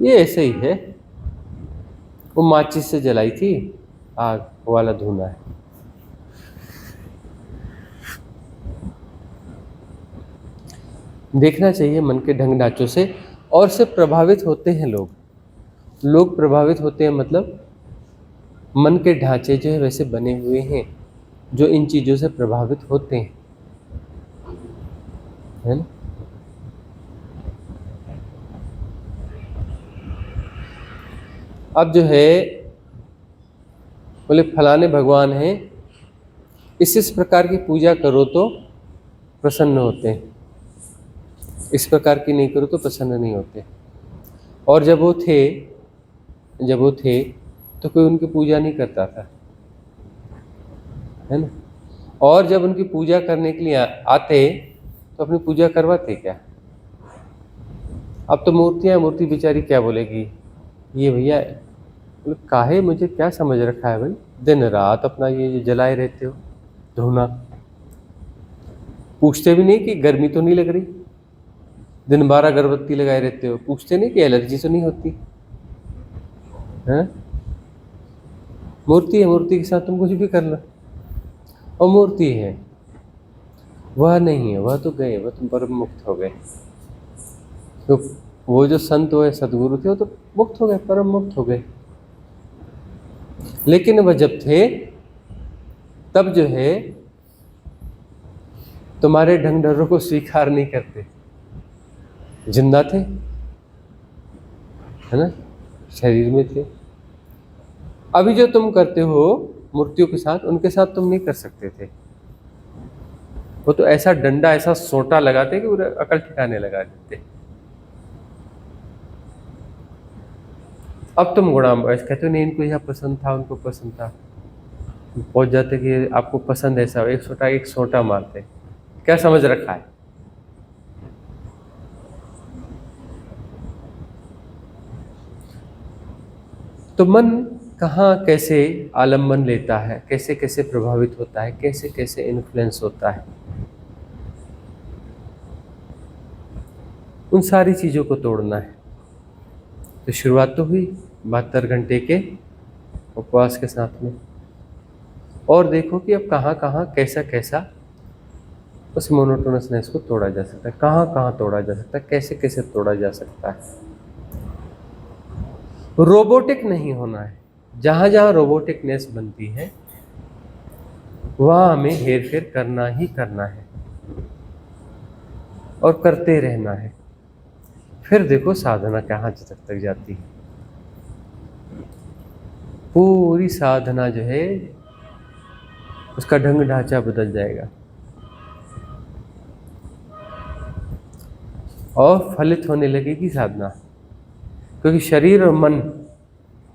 ये ऐसे ही है। वो माचिस से जलाई थी आग वाला धुआं है। देखना चाहिए मन के ढंग ढांचों से, और से प्रभावित होते हैं लोग प्रभावित होते हैं, मतलब मन के ढांचे जो है वैसे बने हुए हैं, जो इन चीज़ों से प्रभावित होते हैं, है ना। अब जो है बोले फलाने भगवान हैं, इस प्रकार की पूजा करो तो प्रसन्न होते हैं, इस प्रकार की नहीं करो तो प्रसन्न नहीं होते। और जब वो थे तो कोई उनकी पूजा नहीं करता था, है ना। और जब उनकी पूजा करने के लिए आते तो अपनी पूजा करवाते क्या। अब तो मूर्ति बेचारी क्या बोलेगी, ये भैया बोले काहे, मुझे क्या समझ रखा है भाई, दिन रात अपना ये जलाए रहते हो धुआं, पूछते भी नहीं कि गर्मी तो नहीं लग रही, दिन भर अगरबत्ती लगाए रहते हो, पूछते नहीं कि एलर्जी तो नहीं होती, हैं। मूर्ति है, मूर्ति के साथ तुम कुछ भी कर लो, और मूर्ति है, वह नहीं है, वह तो गए, वह तुम परम मुक्त हो गए। तो वो जो संत हुए सदगुरु थे, वो तो मुक्त हो गए, परम मुक्त हो गए। लेकिन वह जब थे तब जो है तुम्हारे ढंग ढर्रों को स्वीकार नहीं करते, जिंदा थे, है ना, शरीर में थे। अभी जो तुम करते हो मूर्तियों के साथ, उनके साथ तुम नहीं कर सकते थे। वो तो ऐसा डंडा, ऐसा सोटा लगाते कि पूरा अकल ठिकाने लगा देते। अब तुम गुणाम कहते हो नहीं, इनको यह पसंद था, उनको पसंद था, पहुंच जाते कि आपको पसंद ऐसा, एक सोटा मारते, क्या समझ रखा है। तो मन कहाँ कैसे आलम्बन लेता है, कैसे कैसे प्रभावित होता है, कैसे कैसे इन्फ्लुएंस होता है, उन सारी चीज़ों को तोड़ना है। तो शुरुआत तो हुई 72 घंटे के उपवास के साथ में, और देखो कि अब कहाँ कहाँ कैसा कैसा उस मोनोटोनसनेस को तोड़ा जा सकता है, कहाँ कहाँ तोड़ा जा सकता है, कैसे कैसे तोड़ा जा सकता है। रोबोटिक नहीं होना है, जहाँ जहाँ रोबोटिकनेस बनती है वहाँ हमें हेर फेर करना ही करना है, और करते रहना है। फिर देखो साधना कहाँ तक जाती है। पूरी साधना जो है उसका ढंग ढांचा बदल जाएगा। और फलित होने लगेगी साधना। क्योंकि शरीर और मन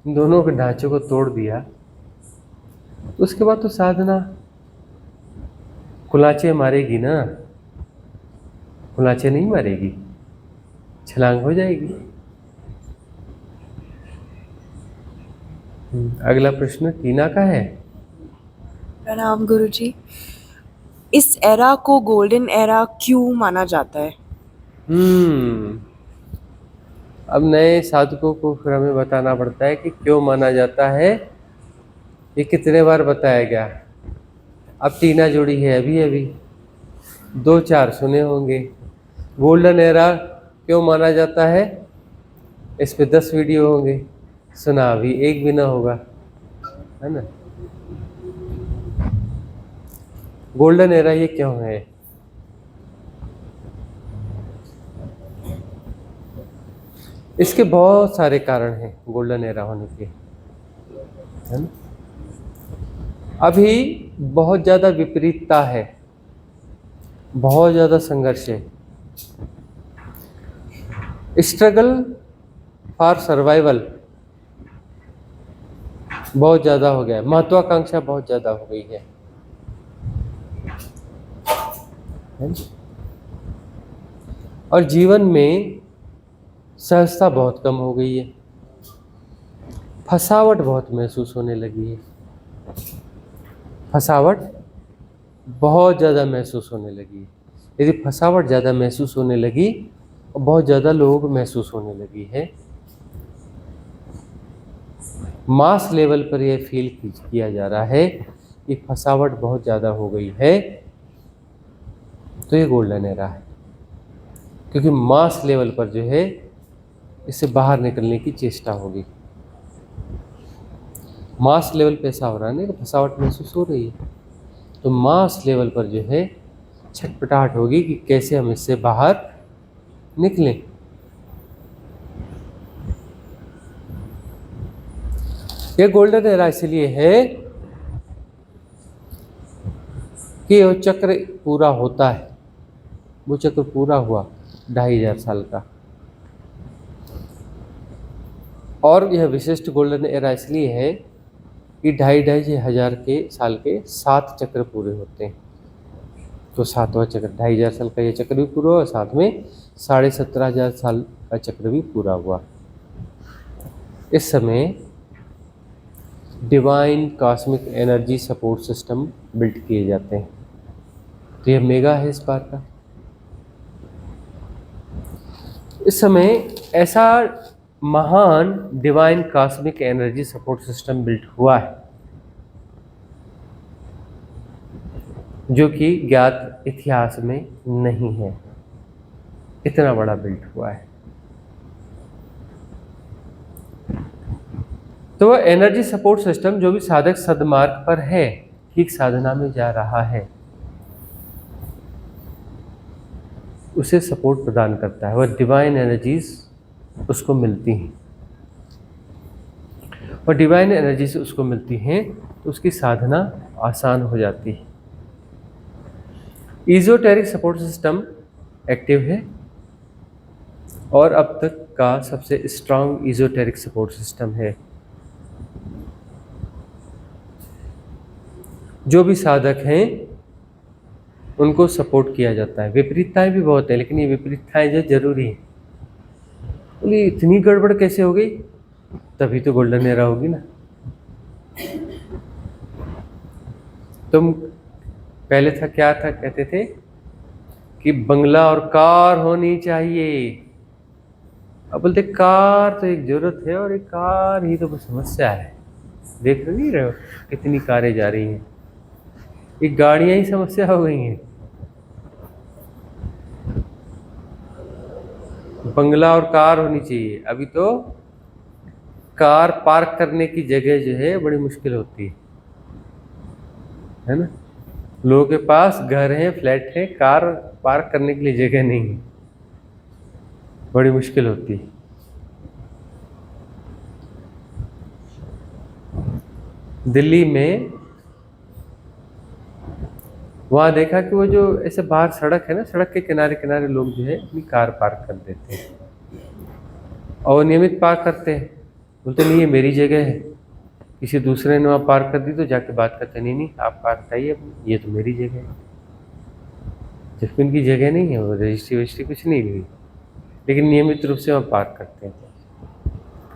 इन दोनों के ढांचे को तोड़ दिया तो उसके बाद तो साधना कुलाचे मारेगी ना, कुलाचे नहीं मारेगी, छलांग हो जाएगी। अगला प्रश्न टीना का है। प्रणाम गुरुजी। इस एरा को गोल्डन एरा क्यों माना जाता है? अब नए साधकों को फिर हमें बताना पड़ता है कि क्यों माना जाता है। ये कितने बार बताया गया। अब टीना जुड़ी है अभी अभी, 2-4 सुने होंगे। गोल्डन एरा क्यों माना जाता है, इस पे 10 वीडियो होंगे, सुना अभी एक भी ना होगा, है ना। गोल्डन एरा ये क्यों है? इसके बहुत सारे कारण हैं गोल्डन एरा होने के, है ना। अभी बहुत ज़्यादा विपरीतता है, बहुत ज़्यादा संघर्ष है। स्ट्रगल फॉर सर्वाइवल बहुत ज़्यादा हो गया है, महत्वाकांक्षा बहुत ज़्यादा हो गई है ना? और जीवन में सहजता बहुत कम हो गई है, फसावट बहुत महसूस होने लगी है, फसावट बहुत ज़्यादा महसूस होने लगी है। यदि फसावट ज़्यादा महसूस होने लगी और बहुत ज़्यादा लोगों को महसूस होने लगी है, मास लेवल पर यह फील किया जा रहा है कि फसावट बहुत ज़्यादा हो गई है, तो ये गोल्डन एरा है। क्योंकि मास लेवल पर जो है इससे बाहर निकलने की चेष्टा होगी। मास लेवल पे ऐसा हो रहा है ना कि फसावट महसूस हो रही है, तो मास लेवल पर जो है छटपटाहट होगी कि कैसे हम इससे बाहर निकलें। ये गोल्डन एरा इसलिए है कि वो चक्र पूरा होता है, वो चक्र पूरा हुआ 2500 साल का। और यह विशिष्ट गोल्डन एरा इसलिए है कि 2500 के साल के 7 चक्र पूरे होते हैं। तो 7वां चक्र 2500 साल का ये चक्र भी पूरा हुआ, साथ में 17,500 साल का चक्र भी पूरा हुआ। इस समय divine cosmic energy support system build किए जाते हैं। तो यह मेगा है इस बार का। इस समय ऐसा महान divine cosmic energy support system build हुआ है जो कि ज्ञात इतिहास में नहीं है। इतना बड़ा बिल्ड हुआ है। तो वह एनर्जी सपोर्ट सिस्टम जो भी साधक सदमार्ग पर है, ठीक साधना में जा रहा है, उसे सपोर्ट प्रदान करता है। वह डिवाइन एनर्जीज उसको मिलती हैं, और डिवाइन एनर्जी से उसको मिलती हैं तो उसकी साधना आसान हो जाती है। इजोटेरिक सपोर्ट सिस्टम एक्टिव है और अब तक का सबसे स्ट्रांग इजोटेरिक सपोर्ट सिस्टम है। जो भी साधक हैं उनको सपोर्ट किया जाता है। विपरीतताएं भी बहुत है, लेकिन ये विपरीतताएं जो जरूरी है। बोलिए इतनी गड़बड़ कैसे हो गई? तभी तो गोल्डन एरा होगी ना। तुम पहले था क्या था, कहते थे कि बंगला और कार होनी चाहिए। अब बोलते कार तो एक जरूरत है और एक कार ही तो समस्या है। देख नहीं रहे हो कितनी कारें जा रही हैं, ये गाड़ियां ही समस्या हो गई हैं। बंगला और कार होनी चाहिए। अभी तो कार पार्क करने की जगह जो है बड़ी मुश्किल होती है ना। लोगों के पास घर है, फ्लैट है, कार पार्क करने के लिए जगह नहीं है, बड़ी मुश्किल होती है। दिल्ली में वहाँ देखा कि वो जो ऐसे बाहर सड़क है ना, सड़क के किनारे किनारे लोग जो है अपनी कार पार्क कर देते हैं और नियमित पार्क करते हैं। बोलते नहीं ये मेरी जगह है, किसी दूसरे ने वहाँ पार्क कर दी तो जाके बात करते नहीं नहीं आप पार्क हटाइए, ये तो मेरी जगह है। जबकि उनकी जगह नहीं है, वो रजिस्ट्री वजिस्ट्री कुछ नहीं ली, लेकिन नियमित रूप से वहाँ पार्क करते हैं,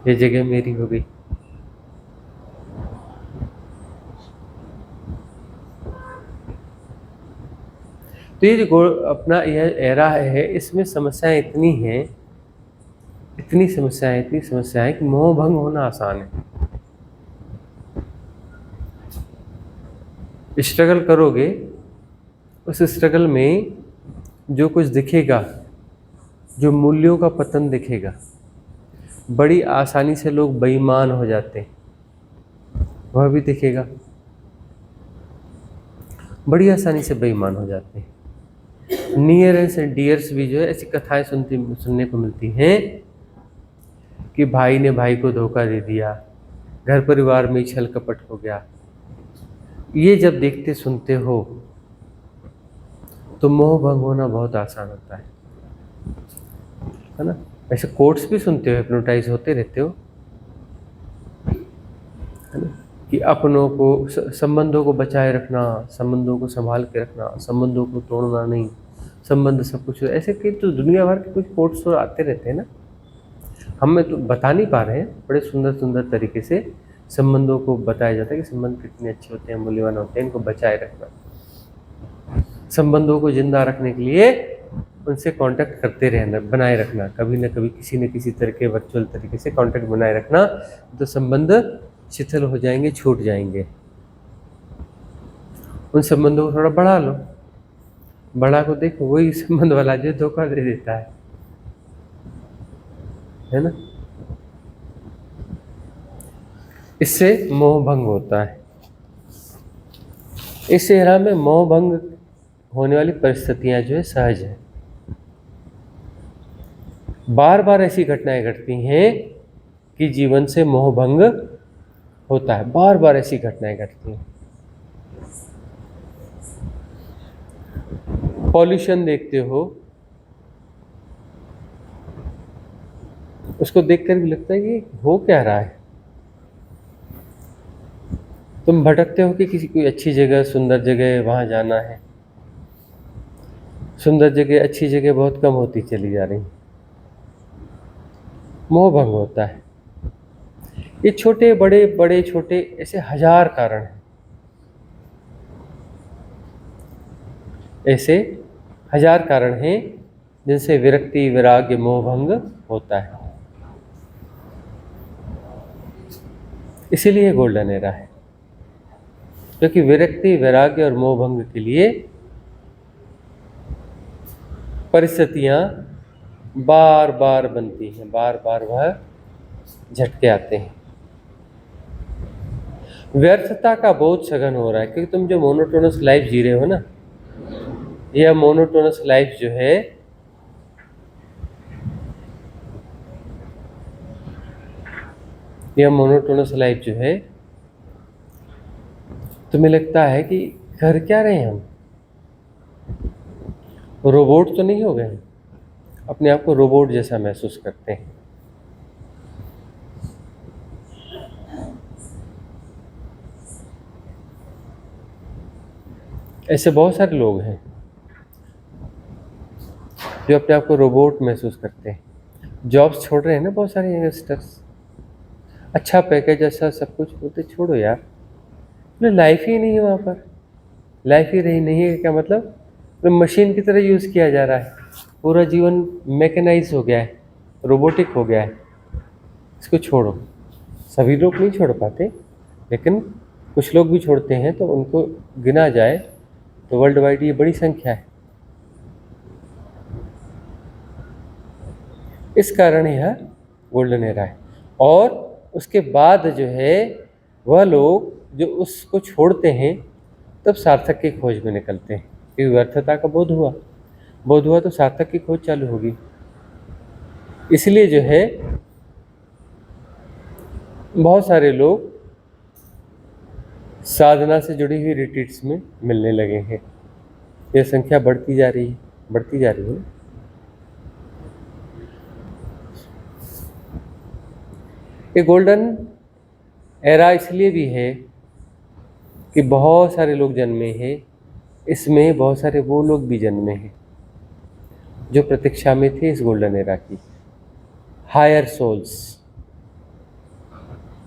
ये जगह मेरी हो गई। तो ये जो अपना यह एरा है, इसमें समस्याएं इतनी हैं, इतनी समस्याएं कि मोह भंग होना आसान है। स्ट्रगल करोगे, उस स्ट्रगल में जो कुछ दिखेगा, जो मूल्यों का पतन दिखेगा, बड़ी आसानी से लोग बेईमान हो जाते हैं, वह भी दिखेगा, बड़ी आसानी से बेईमान हो जाते हैं। नियरेंस एंड डियर्स भी जो है ऐसी कथाएं सुनने को मिलती हैं कि भाई ने भाई को धोखा दे दिया, घर परिवार में छल कपट हो गया। ये जब देखते सुनते हो तो मोह भंग होना बहुत आसान होता है ना। ऐसे कोट्स भी सुनते हो, हिप्नोटाइज होते रहते हो, है ना, कि अपनों को, संबंधों को बचाए रखना, संबंधों को संभाल के रखना, संबंधों को तोड़ना नहीं, संबंध सब कुछ। ऐसे कि तो दुनिया भर के कुछ कोट्स तो आते रहते हैं ना, हमें तो बता नहीं पा रहे हैं, बड़े सुंदर सुंदर तरीके से संबंधों को बताया जाता है कि संबंध कितने अच्छे होते हैं, मूल्यवान होते हैं, इनको बचाए रखना। संबंधों को जिंदा रखने के लिए उनसे कांटेक्ट करते रहना, बनाए रखना, कभी न कभी किसी न किसी तरह के वर्चुअल तरीके से कांटेक्ट बनाए रखना, तो संबंध शिथिल हो जाएंगे, छूट जाएंगे। उन संबंधों को थोड़ा बढ़ा लो, बढ़ा को देखो, वही संबंध वाला जो धोखा दे देता है ना। इससे मोह भंग होता है। इस एरा में मोह भंग होने वाली परिस्थितियां जो है सहज है। बार बार ऐसी घटनाएं घटती हैं कि जीवन से मोह भंग होता है, बार बार ऐसी घटनाएं घटती हैं। पॉल्यूशन देखते हो, उसको देखकर भी लगता है कि हो क्या रहा है। तुम भटकते हो कि किसी कोई अच्छी जगह, सुंदर जगह, वहां जाना है, सुंदर जगह, अच्छी जगह बहुत कम होती चली जा रही, मोह भंग होता है। ये छोटे बड़े, बड़े छोटे, ऐसे हजार कारण हैं, ऐसे हजार कारण हैं जिनसे विरक्ति, वैराग्य, मोह भंग होता है। इसीलिए गोल्डन एरा है, क्योंकि विरक्ति, वैराग्य और मोह भंग के लिए परिस्थितियां बार बार बनती हैं, बार बार वह झटके आते हैं। व्यर्थता का बोझ सघन हो रहा है, क्योंकि तुम जो मोनोटोनस लाइफ जी रहे हो ना, यह मोनोटोनस लाइफ जो है तुम्हें लगता है कि कर क्या रहे हैं हम, रोबोट तो नहीं हो गए, अपने आप को रोबोट जैसा महसूस करते हैं। ऐसे बहुत सारे लोग हैं जो अपने आप को रोबोट महसूस करते हैं। जॉब्स छोड़ रहे हैं ना बहुत सारे यंगस्टर्स, अच्छा पैकेज, अच्छा सब कुछ, बोलते छोड़ो यार, लाइफ ही नहीं है वहाँ पर, लाइफ ही रही नहीं है। क्या मतलब, तो मशीन की तरह यूज़ किया जा रहा है, पूरा जीवन मैकेनाइज हो गया है, रोबोटिक हो गया है। इसको छोड़ो। सभी लोग नहीं छोड़ पाते, लेकिन कुछ लोग भी छोड़ते हैं, तो उनको गिना जाए तो वर्ल्ड वाइड ये बड़ी संख्या है। इस कारण यह गोल्डन एरा है। और उसके बाद जो है वह लोग जो उसको छोड़ते हैं तब सार्थक की खोज में निकलते हैं, क्योंकि व्यर्थता का बोध हुआ तो सार्थक की खोज चालू होगी। इसलिए जो है बहुत सारे लोग साधना से जुड़ी हुई रिट्रीट्स में मिलने लगे हैं। ये संख्या बढ़ती जा रही है, बढ़ती जा रही है। ये गोल्डन एरा इसलिए भी है कि बहुत सारे लोग जन्मे हैं, इसमें बहुत सारे वो लोग भी जन्मे हैं जो प्रतीक्षा में थे इस गोल्डन एरा की, हायर सोल्स,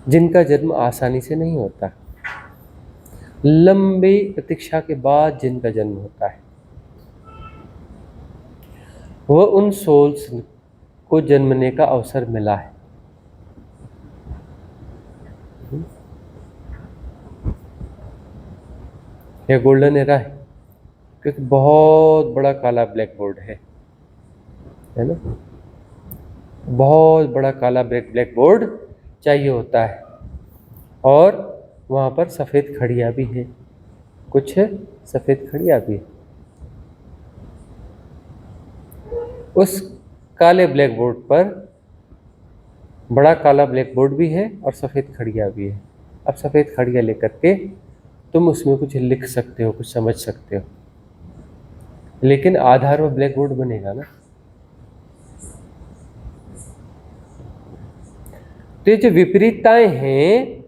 जिनका जन्म आसानी से नहीं होता, लंबी प्रतीक्षा के बाद जिनका जन्म होता है, वह उन सोल्स को जन्मने का अवसर मिला है। यह गोल्डन एरा है क्योंकि बहुत बड़ा काला ब्लैक बोर्ड है ना, बहुत बड़ा काला ब्लैक बोर्ड चाहिए होता है, और वहाँ पर सफ़ेद खड़िया भी है, कुछ सफ़ेद खड़िया भी है। उस काले ब्लैक बोर्ड पर बड़ा काला ब्लैक बोर्ड भी है और सफ़ेद खड़िया भी है। अब सफ़ेद खड़िया लेकर के तुम उसमें कुछ लिख सकते हो, कुछ समझ सकते हो, लेकिन आधार वो ब्लैक बोर्ड बनेगा ना। तो ये जो विपरीतताएं हैं,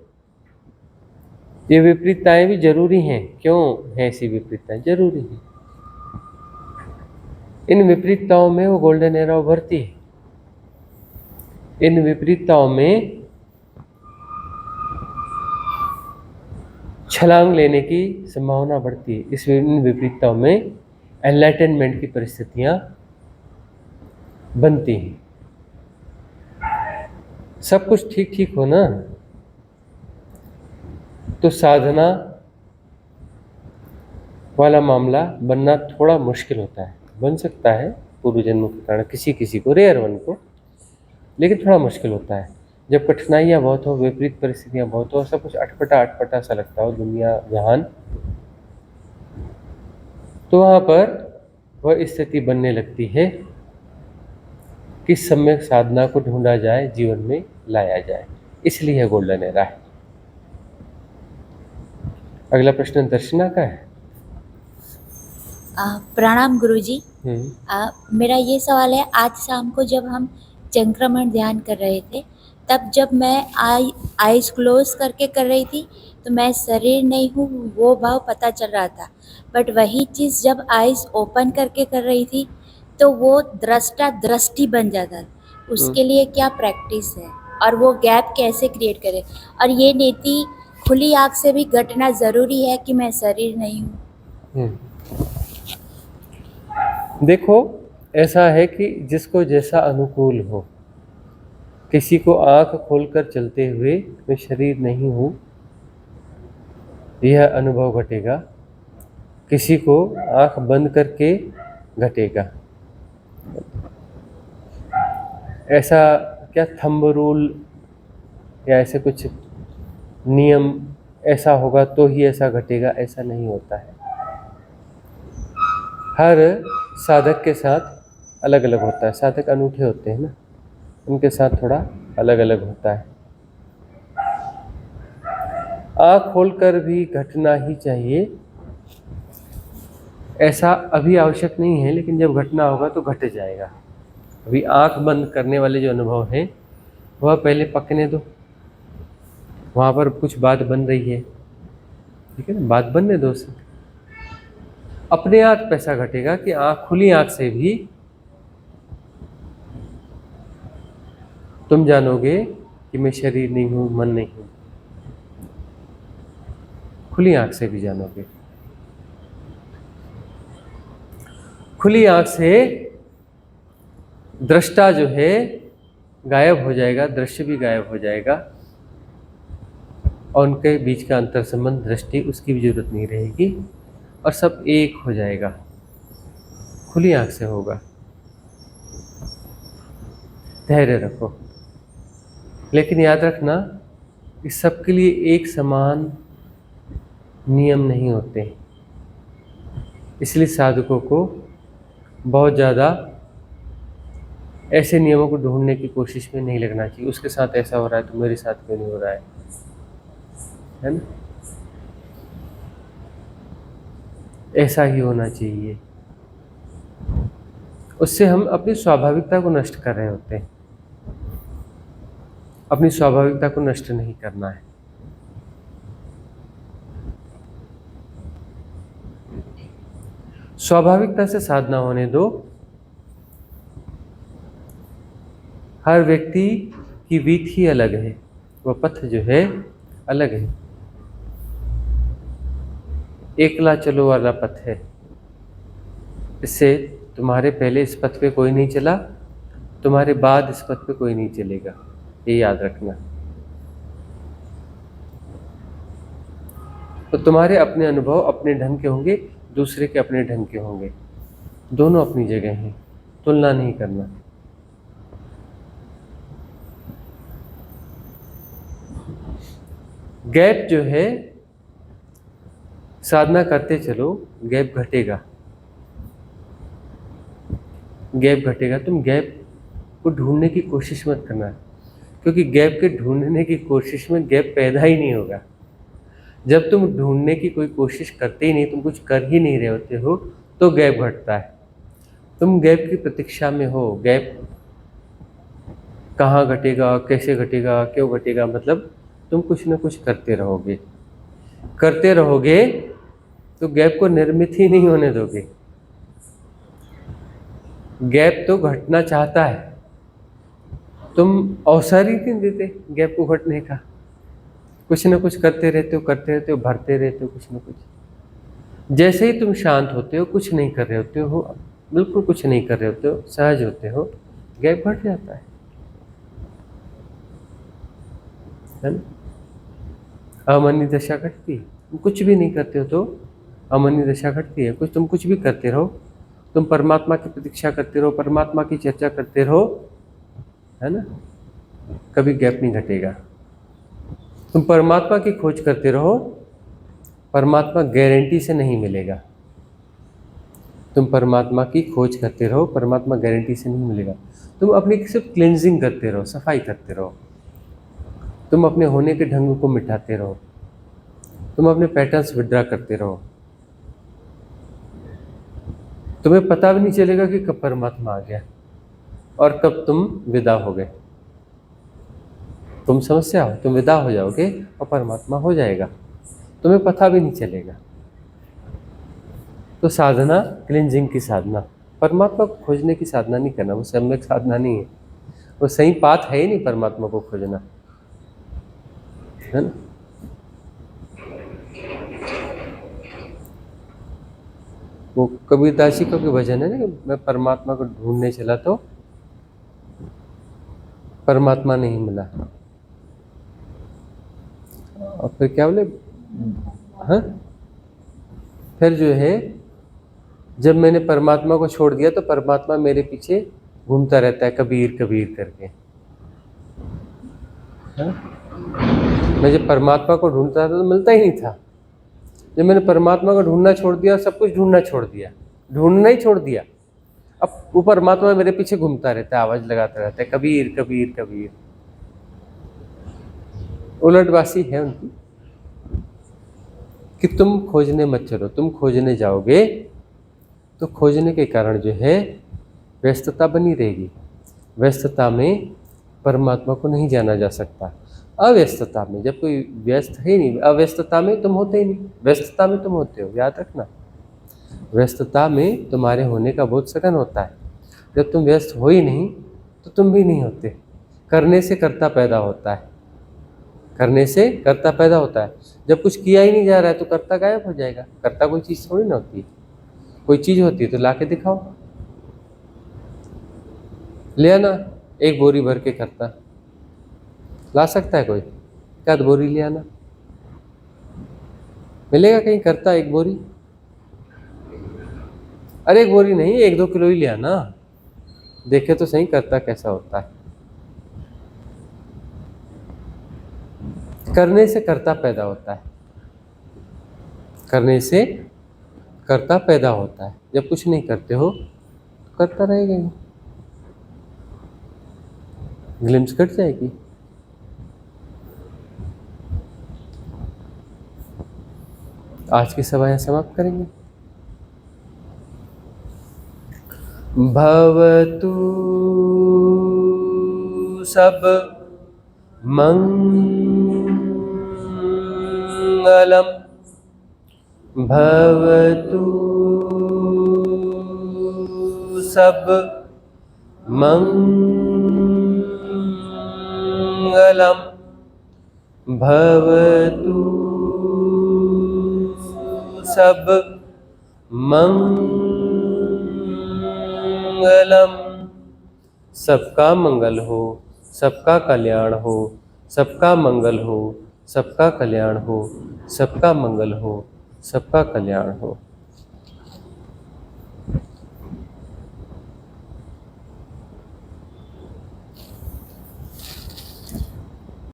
ये विपरीतताएं भी जरूरी हैं। क्यों हैं ऐसी विपरीतताएं? जरूरी हैं। इन विपरीतताओं में वो गोल्डन एरा उभरती है, इन विपरीतताओं में छलांग लेने की संभावना बढ़ती है, इस इन विपरीतताओं में एनलाइटनमेंट की परिस्थितियां बनती हैं। सब कुछ ठीक ठीक हो ना तो साधना वाला मामला बनना थोड़ा मुश्किल होता है, बन सकता है पूर्व जन्मों के कारण किसी किसी को, रेयर वन को, लेकिन थोड़ा मुश्किल होता है। जब कठिनाइयाँ बहुत हो, विपरीत परिस्थितियाँ बहुत हो, सब कुछ अटपटा सा लगता हो दुनिया जहान, तो वहाँ पर वह स्थिति बनने लगती है कि सम्यक साधना को ढूंढा जाए, जीवन में लाया जाए। इसलिए गोल्डन एरा है। अगला प्रश्न दर्शना का है। प्रणाम गुरुजी। मेरा ये सवाल है, आज शाम को जब हम चंक्रमण ध्यान कर रहे थे, तब जब मैं आईज क्लोज करके कर रही थी तो मैं शरीर नहीं हूँ वो भाव पता चल रहा था, बट वही चीज़ जब आईज ओपन करके कर रही थी तो वो दृष्टा दृष्टि बन जाता। उसके लिए क्या प्रैक्टिस है और वो गैप कैसे क्रिएट करें? और ये नीति खुली आँख से भी घटना ज़रूरी है कि मैं शरीर नहीं हूँ? देखो, ऐसा है कि जिसको जैसा अनुकूल हो, किसी को आंख खोलकर चलते हुए मैं शरीर नहीं हूँ यह अनुभव घटेगा, किसी को आंख बंद करके घटेगा। ऐसा क्या थंब रूल या ऐसे कुछ नियम ऐसा होगा तो ही ऐसा घटेगा, ऐसा नहीं होता है। हर साधक के साथ अलग अलग होता है। साधक अनूठे होते हैं ना, उनके साथ थोड़ा अलग अलग होता है। आँख खोलकर भी घटना ही चाहिए ऐसा अभी आवश्यक नहीं है, लेकिन जब घटना होगा तो घट जाएगा। अभी आँख बंद करने वाले जो अनुभव हैं वह पहले पकने दो, वहाँ पर कुछ बात बन रही है, ठीक है ना, बात बनने दो उसे। अपने आप पैसा घटेगा कि खुली आँख से भी तुम जानोगे कि मैं शरीर नहीं हूँ, मन नहीं हूँ। खुली आँख से भी जानोगे। खुली आँख से दृष्टा जो है गायब हो जाएगा, दृश्य भी गायब हो जाएगा, और उनके बीच का अंतर संबंध, दृष्टि, उसकी भी जरूरत नहीं रहेगी, और सब एक हो जाएगा। खुली आँख से होगा। धैर्य रखो, लेकिन याद रखना कि सबके लिए एक समान नियम नहीं होते, इसलिए साधकों को बहुत ज़्यादा ऐसे नियमों को ढूंढने की कोशिश में नहीं लगना चाहिए। उसके साथ ऐसा हो रहा है तो मेरे साथ क्यों नहीं हो रहा है ना। ऐसा ही होना चाहिए, उससे हम अपनी स्वाभाविकता को नष्ट कर रहे होते हैं। अपनी स्वाभाविकता को नष्ट नहीं करना है। स्वाभाविकता से साधना होने दो। हर व्यक्ति की वीथ ही अलग है, वह पथ जो है अलग है। एकला चलो वाला पथ है। इससे तुम्हारे पहले इस पथ पे कोई नहीं चला, तुम्हारे बाद इस पथ पे कोई नहीं चलेगा, ये याद रखना। तो तुम्हारे अपने अनुभव अपने ढंग के होंगे, दूसरे के अपने ढंग के होंगे, दोनों अपनी जगह हैं, तुलना नहीं करना। गैप जो है, साधना करते चलो, गैप घटेगा, गैप घटेगा। तुम गैप को ढूंढने की कोशिश मत करना, क्योंकि गैप के ढूंढने की कोशिश में गैप पैदा ही नहीं होगा। जब तुम ढूंढने की कोई कोशिश करते ही नहीं, तुम कुछ कर ही नहीं रहे होते हो, तो गैप घटता है। तुम गैप की प्रतीक्षा में हो। गैप कहाँ घटेगा, कैसे घटेगा, क्यों घटेगा, मतलब तुम कुछ ना कुछ करते रहोगे, करते रहोगे तो गैप को निर्मित ही नहीं होने दोगे। गैप तो घटना चाहता है, तुम अवसर ही नहीं देते गैप को घटने का। कुछ ना कुछ करते रहते हो, करते रहते हो, भरते रहते हो कुछ ना कुछ। जैसे ही तुम शांत होते हो, कुछ नहीं कर रहे होते हो, बिल्कुल कुछ नहीं कर रहे होते हो, सहज होते हो, गैप घट जाता है ना। अमनी दशा घटती है। तुम कुछ भी नहीं करते हो तो अमनी दशा घटती है। तुम कुछ भी करते रहो, तुम परमात्मा की प्रतीक्षा करते रहो, परमात्मा की चर्चा करते रहो, है ना, कभी गैप नहीं घटेगा। तुम परमात्मा की खोज करते रहो, परमात्मा गारंटी से नहीं मिलेगा। तुम परमात्मा की खोज करते रहो, परमात्मा गारंटी से नहीं मिलेगा। तुम अपनी सिर्फ क्लिनजिंग करते रहो, सफाई करते रहो, तुम अपने होने के ढंग को मिटाते रहो, तुम अपने पैटर्न्स विड्रा करते रहो। तुम्हें पता भी नहीं चलेगा कि कब परमात्मा आ गया और कब तुम विदा हो गए। तुम समस्या हो, तुम विदा हो जाओगे और परमात्मा हो जाएगा, तुम्हें पता भी नहीं चलेगा। तो साधना क्लिनजिंग की साधना, परमात्मा को खोजने की साधना नहीं करना, वो सम्यक साधना नहीं है, वो सही बात है ही नहीं परमात्मा को खोजना, है ना। वो कबीरदास जी का कोई भजन है ना, कि मैं परमात्मा को ढूंढने चला तो परमात्मा नहीं मिला, और फिर क्या बोले, हाँ, फिर जो है जब मैंने परमात्मा को छोड़ दिया तो परमात्मा मेरे पीछे घूमता रहता है, कबीर कबीर करके। हाँ? मैं जब परमात्मा को ढूंढता था तो मिलता ही नहीं था। जब मैंने परमात्मा को ढूंढना छोड़ दिया, सब कुछ ढूंढना छोड़ दिया, ढूंढना ही छोड़ दिया, अब वो परमात्मा मेरे पीछे घूमता रहता है, आवाज लगाता रहता है, कबीर कबीर कबीर। उलटवासी है उनकी कि तुम खोजने मत चलो। तुम खोजने जाओगे तो खोजने के कारण जो है व्यस्तता बनी रहेगी। व्यस्तता में परमात्मा को नहीं जाना जा सकता। अव्यस्तता में, जब कोई व्यस्त है ही नहीं, अव्यस्तता में तुम होते ही नहीं, व्यस्तता में तुम होते हो, याद रखना। व्यस्तता में तुम्हारे होने का बहुत सघन होता है। जब तुम व्यस्त हो ही नहीं तो तुम भी नहीं होते। करने से कर्ता पैदा होता है, करने से कर्ता पैदा होता है। जब कुछ किया ही नहीं जा रहा है तो कर्ता गायब हो जाएगा। कर्ता कोई चीज़ थोड़ी ना होती है, कोई चीज़ होती है तो ला के दिखाओ। ले आना एक बोरी भर के कर्ता, ला सकता है कोई? क्या बोरी ले आना, मिलेगा कहीं कर्ता एक बोरी? अरे एक बोरी नहीं, 1-2 किलो ही ले आना, देखे तो सही कर्ता कैसा होता है। करने से कर्ता पैदा होता है, करने से कर्ता पैदा होता है। जब कुछ नहीं करते हो तो करता रहेगा ही, ग्लिम्स कट जाएगी। आज की सभा यहाँ समाप्त करेंगे। भवतु सब मंगलम भवतु सब मंगलम भवतु सब मंगलम। सबका मंगल हो, सबका कल्याण हो, सबका मंगल हो, सबका कल्याण हो, सबका मंगल हो, सबका कल्याण हो।